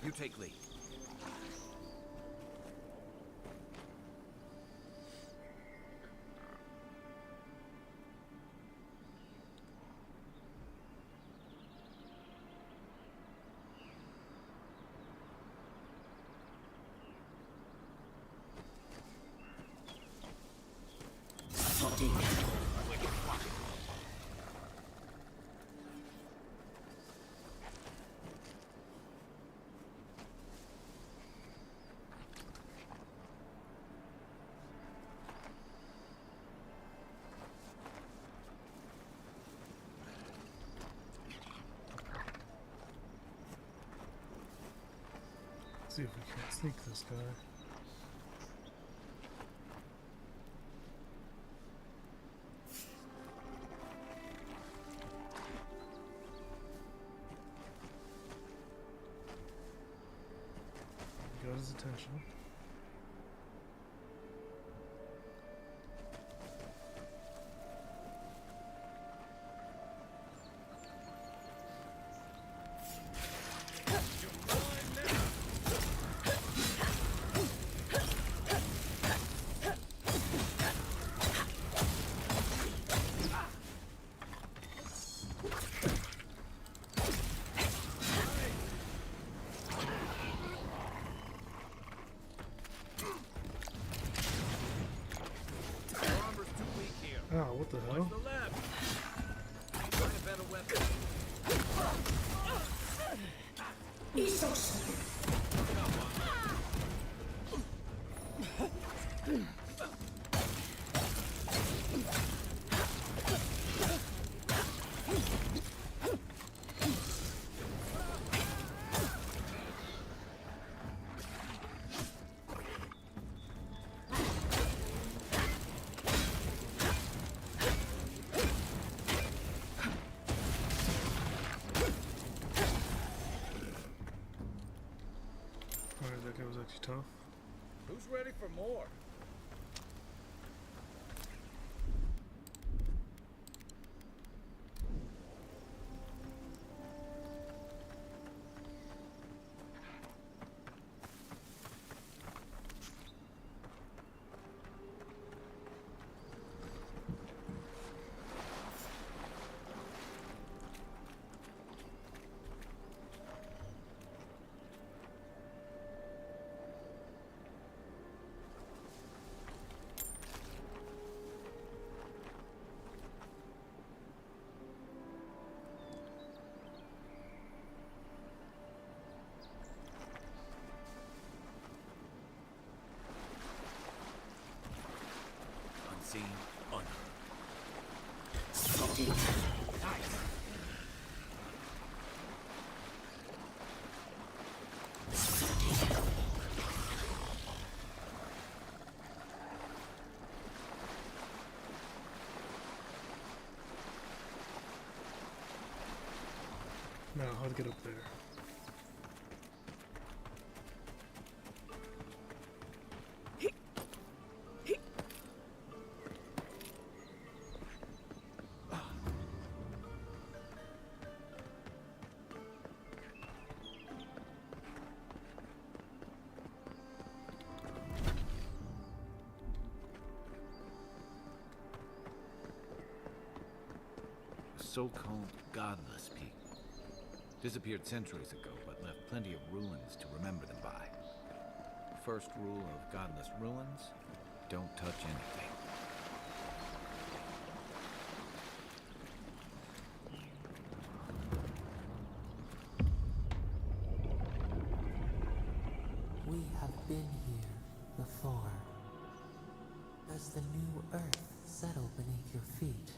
E: You take lead.
C: See if we can't sneak this guy. Got his attention. Oh, what the hell?
E: Find a better weapon.
L: He's so sweet.
C: Alright, that guy was actually tough.
E: Who's ready for more? Unseen, unheard.
C: Now, how to get up there?
E: So-called godless people. Disappeared centuries ago, but left plenty of ruins to remember them by. First rule of godless ruins, don't touch anything.
Q: We have been here before. Does the new earth settle beneath your feet?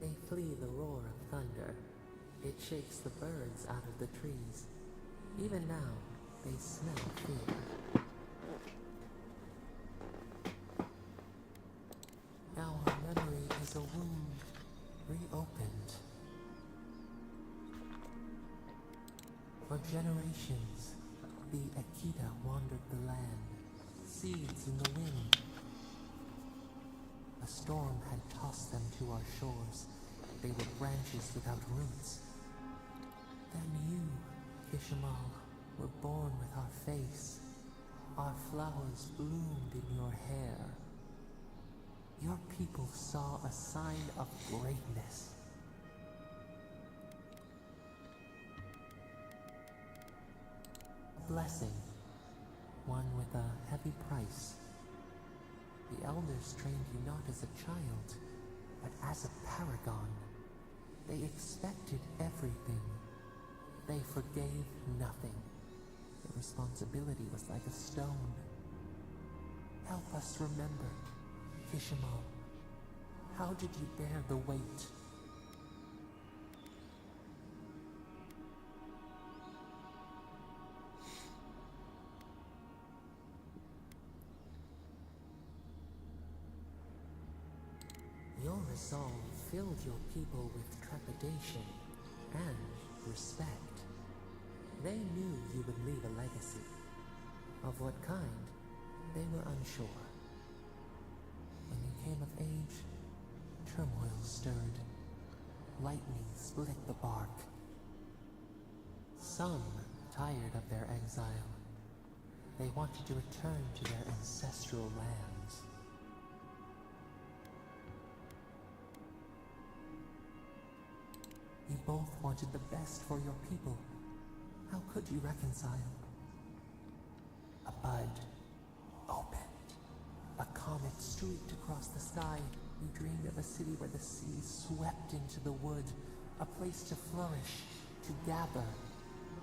Q: They flee the roar of thunder. It shakes the birds out of the trees. Even now, they smell fear. Now our memory is a wound reopened. For generations, the Akita wandered the land, seeds in the wind. A storm had tossed them to our shores. They were branches without roots, Then you, Kishimal, were born with our face. Our flowers bloomed in your hair. Your people saw a sign of greatness. A blessing, one with a heavy price. The elders trained you not as a child, but as a paragon. They expected everything. They forgave nothing. The responsibility was like a stone. Help us remember, Kishimal. How did you bear the weight? Your resolve filled your people with trepidation and respect. They knew you would leave a legacy. Of what kind, they were unsure. When you came of age, turmoil stirred. Lightning split the bark. Some tired of their exile. They wanted to return to their ancestral lands. You both wanted the best for your people. How could you reconcile? A bud opened. A comet streaked across the sky. You dreamed of a city where the sea swept into the wood. A place to flourish, to gather.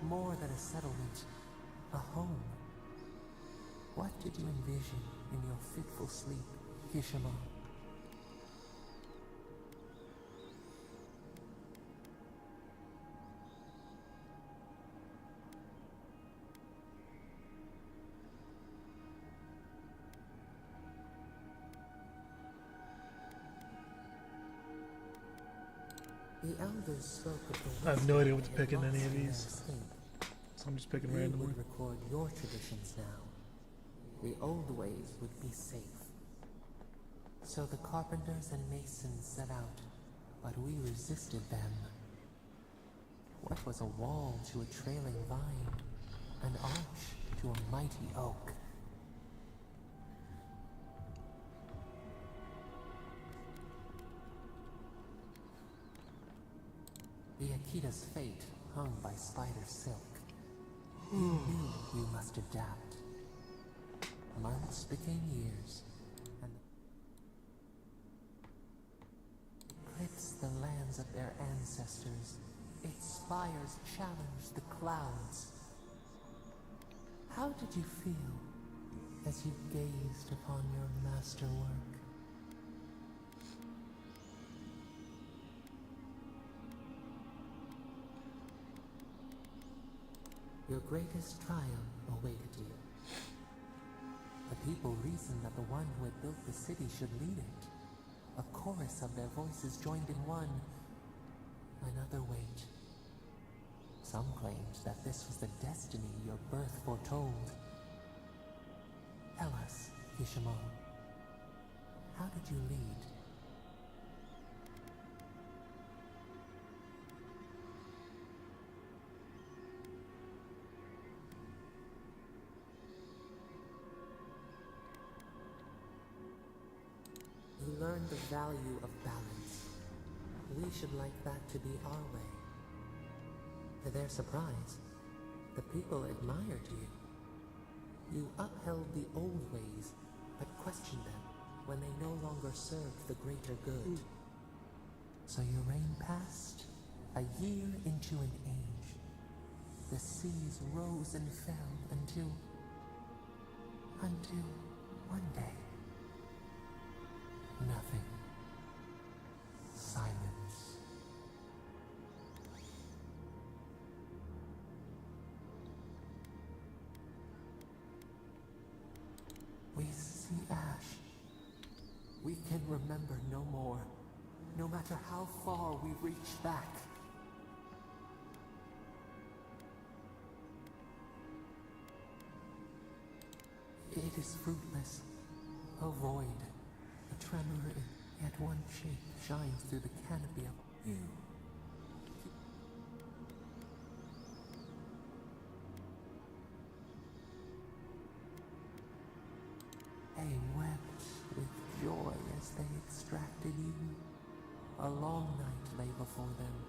Q: More than a settlement. A home. What did you envision in your fitful sleep, Kishimal? The elders spoke of the
C: I have no idea what to pick in
Q: lost
C: any of
Q: their
C: these,
Q: escape.
C: so I'm just picking
Q: We
C: randomly.
Q: would record your traditions now. The old ways would be safe. So the carpenters and masons set out, but we resisted them. What was a wall to a trailing vine? An arch to a mighty oak? The Akita's fate hung by spider silk. You knew you must adapt. Months became years, and eclipsed the lands of their ancestors. Its spires challenged the clouds. How did you feel as you gazed upon your masterwork? Your greatest triumph awaited you. The people reasoned that the one who had built the city should lead it. A chorus of their voices joined in one. Another wait. Some claimed that this was the destiny your birth foretold. Tell us, Kishimal, how did you lead? You learned the value of balance. We should like that to be our way. To their surprise, the people admired you. You upheld the old ways, but questioned them when they no longer served the greater good. So your reign passed, a year into an age. The seas rose and fell until one day. Nothing. Silence. We see ash. We can remember no more, no matter how far we reach back. It is fruitless, a void. A tremor in yet one shape shines through the canopy of you. dying wept with joy as they extracted you. A long night lay before them,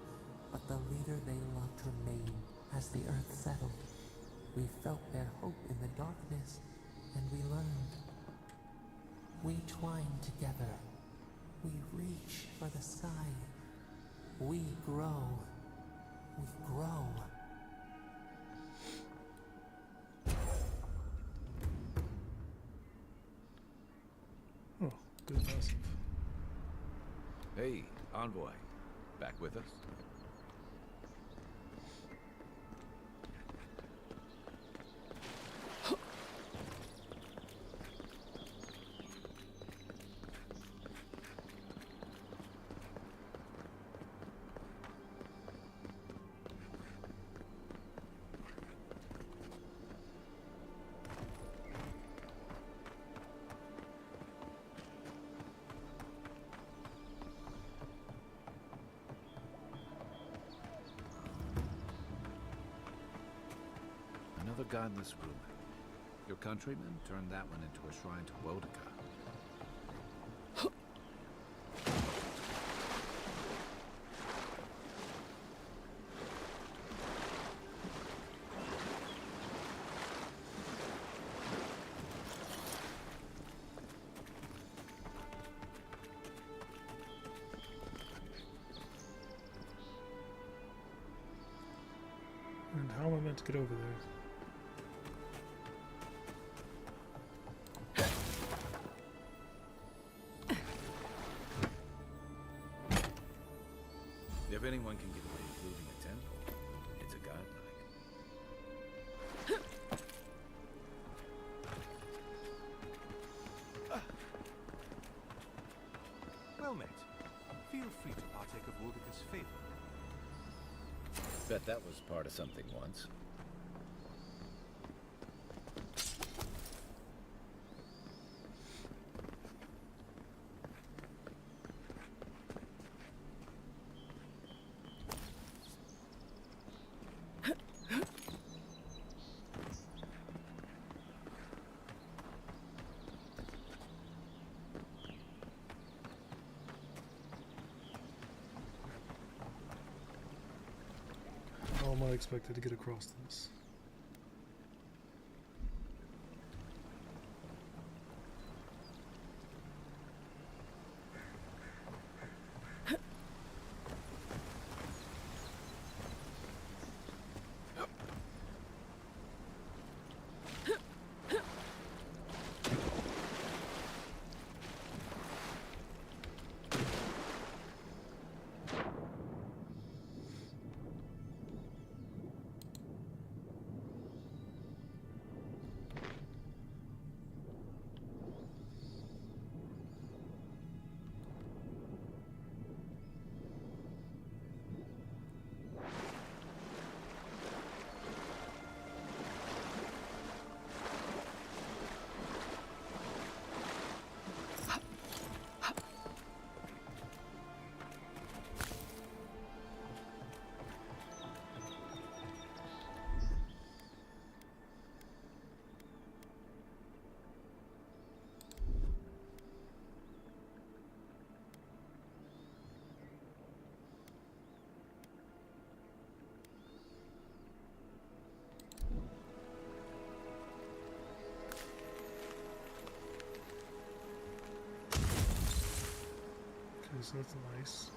Q: but the leader they loved remained. As the earth settled, we felt their hope in the darkness, and we learned. We twine together. We reach for the sky. We grow. We grow.
C: Oh, good passive.
E: Hey, Envoy. Back with us? Another godless ruin. Your countrymen turned that one into a shrine to Boudica.
C: And how am I meant to get over there?
E: If anyone can get away with looting a temple, it's a godlike.
P: Well met. Feel free to partake of Boudica's favor.
E: Bet that was part of something once.
C: How am I expected to get across this? Okay, so that's nice.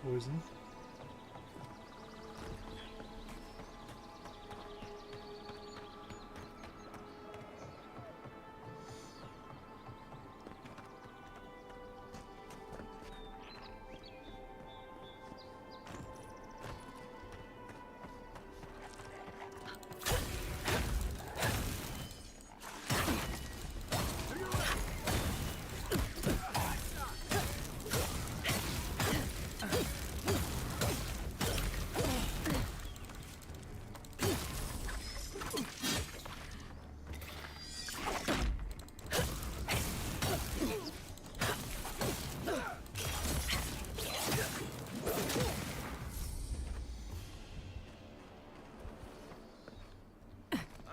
C: Poison.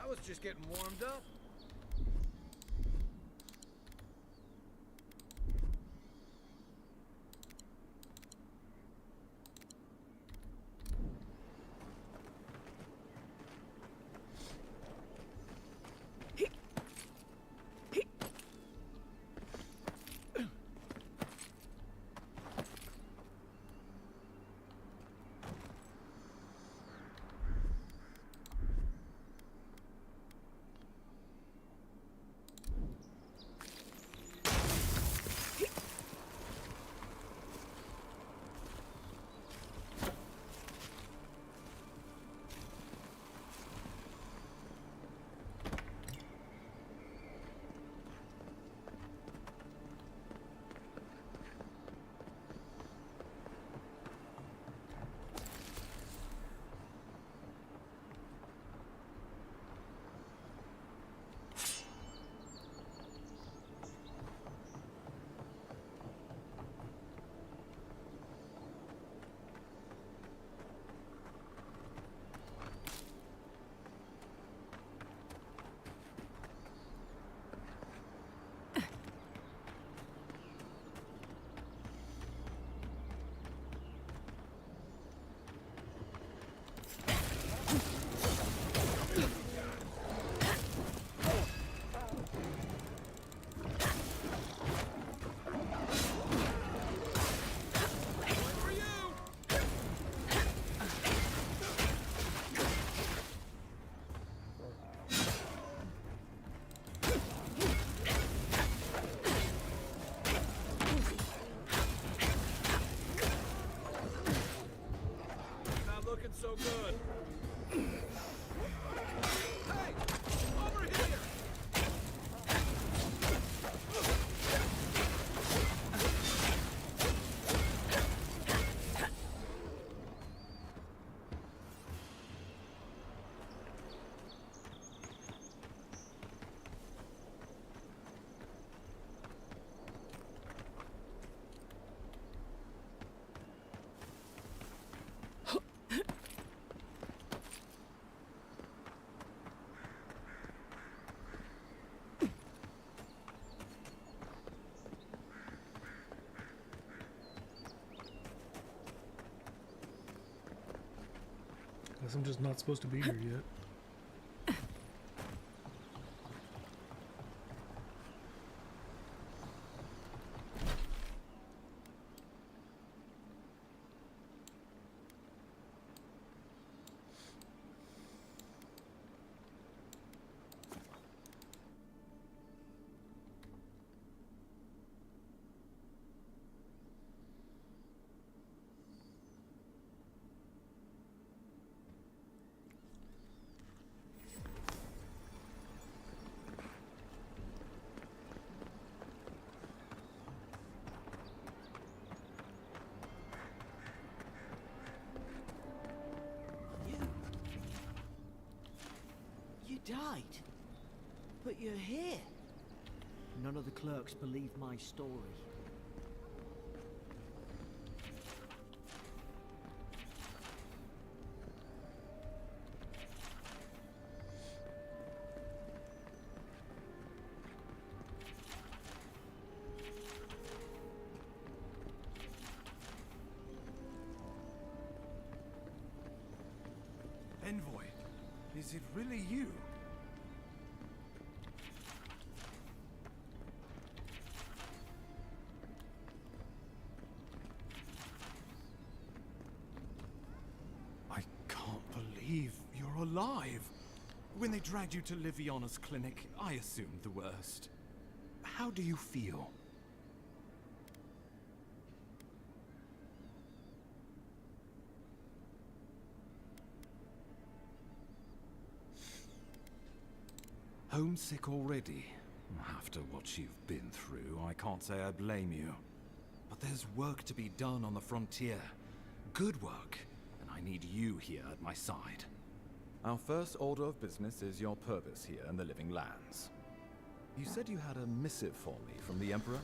E: I was just getting warmed up. So good. Hey! Over here!
C: Guess I'm just not supposed to be here yet.
R: You died. But you're here. None of the clerks believe my story.
P: Envoy, is it really you? I can't believe you're alive. When they dragged you to Liviana's clinic, I assumed the worst. How do you feel? Homesick already? After what you've been through, I can't say I blame you. But there's work to be done on the frontier. Good work. And I need you here at my side. Our first order of business is your purpose here in the Living Lands. You said you had a missive for me from the Emperor?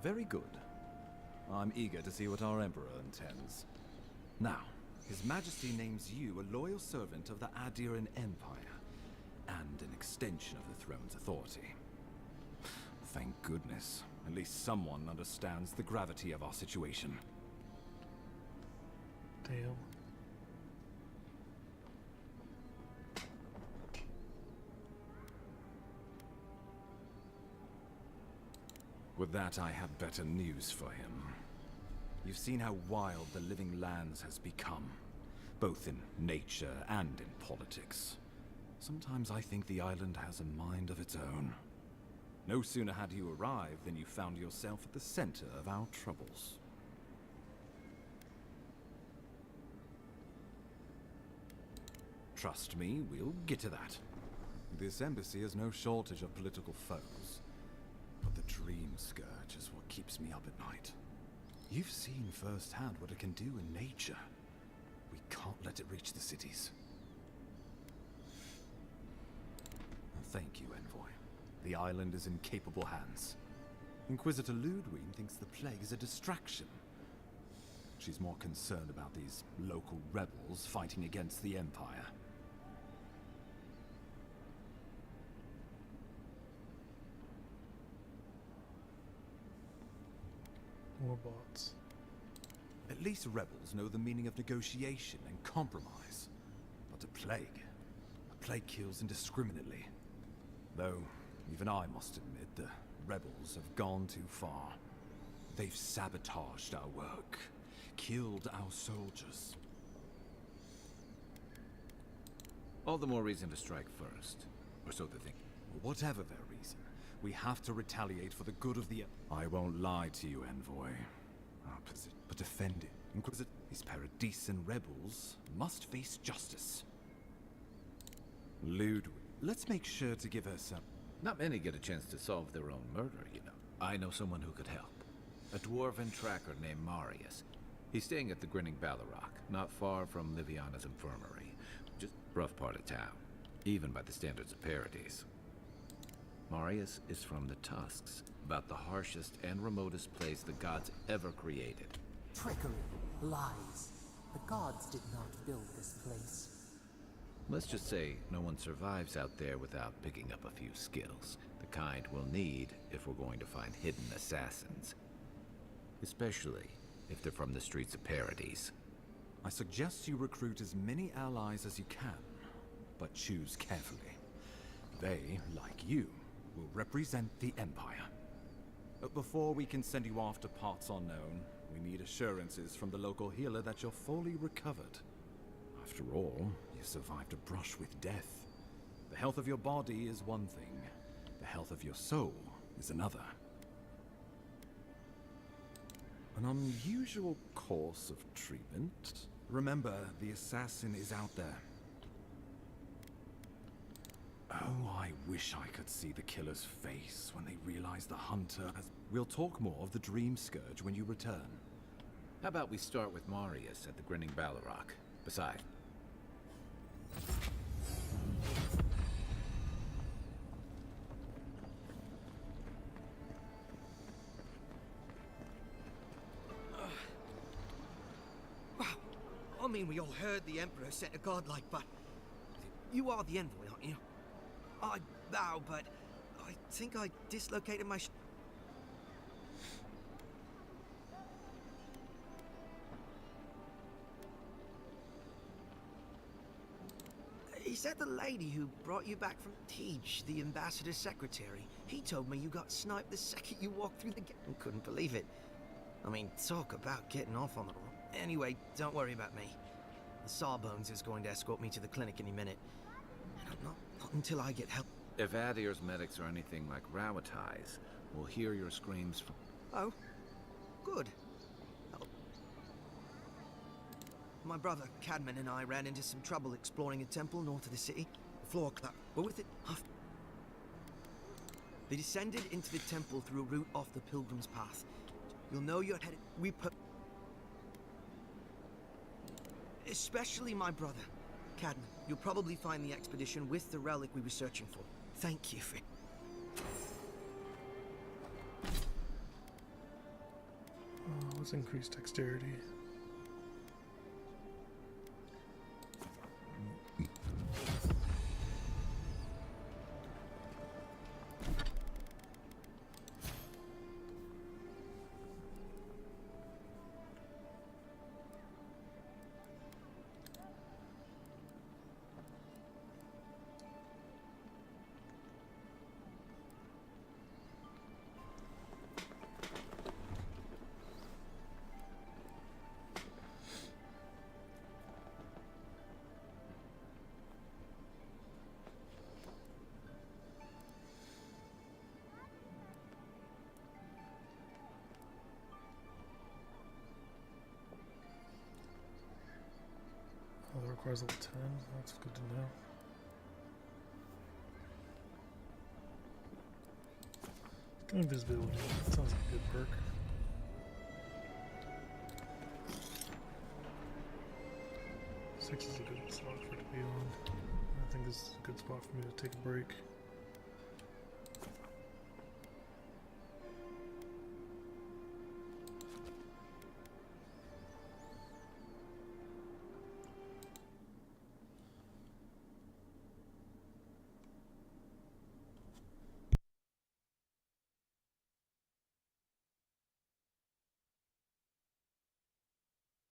P: Very good. I'm eager to see what our Emperor intends. Now, His Majesty names you a loyal servant of the Adiran Empire, and an extension of the throne's authority. Thank goodness. At least someone understands the gravity of our situation.
C: Damn.
P: With that, I have better news for him. You've seen how wild the Living Lands has become, both in nature and in politics. Sometimes I think the island has a mind of its own. No sooner had you arrived than you found yourself at the center of our troubles. Trust me, we'll get to that. This embassy has no shortage of political foes. But the Dream Scourge is what keeps me up at night. You've seen firsthand what it can do in nature. We can't let it reach the cities. Thank you, Envoy. The island is in capable hands. Inquisitor Ludwig thinks the plague is a distraction. She's more concerned about these local rebels fighting against the Empire.
C: More bots.
P: At least rebels know the meaning of negotiation and compromise. But a plague kills indiscriminately. Though, even I must admit, the rebels have gone too far. They've sabotaged our work, killed our soldiers.
E: All the more reason to strike first. Or so they think.
P: Whatever their reason, we have to retaliate for the good of the... I won't lie to you, Envoy. But defend it. Inquisitor, these Paradisian rebels must face justice. Ludwig, let's make sure to give her some...
E: Not many get a chance to solve their own murder, you know. I know someone who could help. A dwarven tracker named Marius. He's staying at the Grinning Balrog, not far from Liviana's infirmary. Just rough part of town, even by the standards of Paradise. Marius is from the Tusks, about the harshest and remotest place the gods ever created.
Q: Trickery, lies. The gods did not build this place.
E: Let's just say no one survives out there without picking up a few skills, the kind we'll need if we're going to find hidden assassins. Especially if they're from the streets of Paradise.
P: I suggest you recruit as many allies as you can, but choose carefully. They, like you, will represent the Empire. But before we can send you off to parts unknown, we need assurances from the local healer that you're fully recovered. After all, you survived a brush with death. The health of your body is one thing. The health of your soul is another. An unusual course of treatment. Remember, the assassin is out there. Oh, I wish I could see the killer's face when they realize the hunter has... We'll talk more of the Dream Scourge when you return.
E: How about we start with Marius at the Grinning Balrog? Besides...
I: Wow. I mean, we all heard the Emperor sent a godlike, but... You are the Envoy, aren't you? I bow, but I think I dislocated my... He said the lady who brought you back from Teach, the ambassador's secretary, he told me you got sniped the second you walked through the gate. I couldn't believe it. I mean, talk about getting off on the wrong... Anyway, don't worry about me. The Sawbones is going to escort me to the clinic any minute. And not until I get help.
E: If Adir's medics are anything like Rauatai's, we'll hear your screams from...
I: Oh, good. Oh. My brother, Cadman, and I ran into some trouble exploring a temple north of the city. The floor club were with it. They descended into the temple through a route off the Pilgrim's Path. You'll know you're headed... We put... Especially my brother, Cadman. You'll probably find the expedition with the relic we were searching for. Thank you for...
C: Let's increase dexterity. Oh, that requires level 10. That's good to know. Got invisibility. That sounds like a good perk. Six is a good slot for it to be on. I think this is a good spot for me to take a break.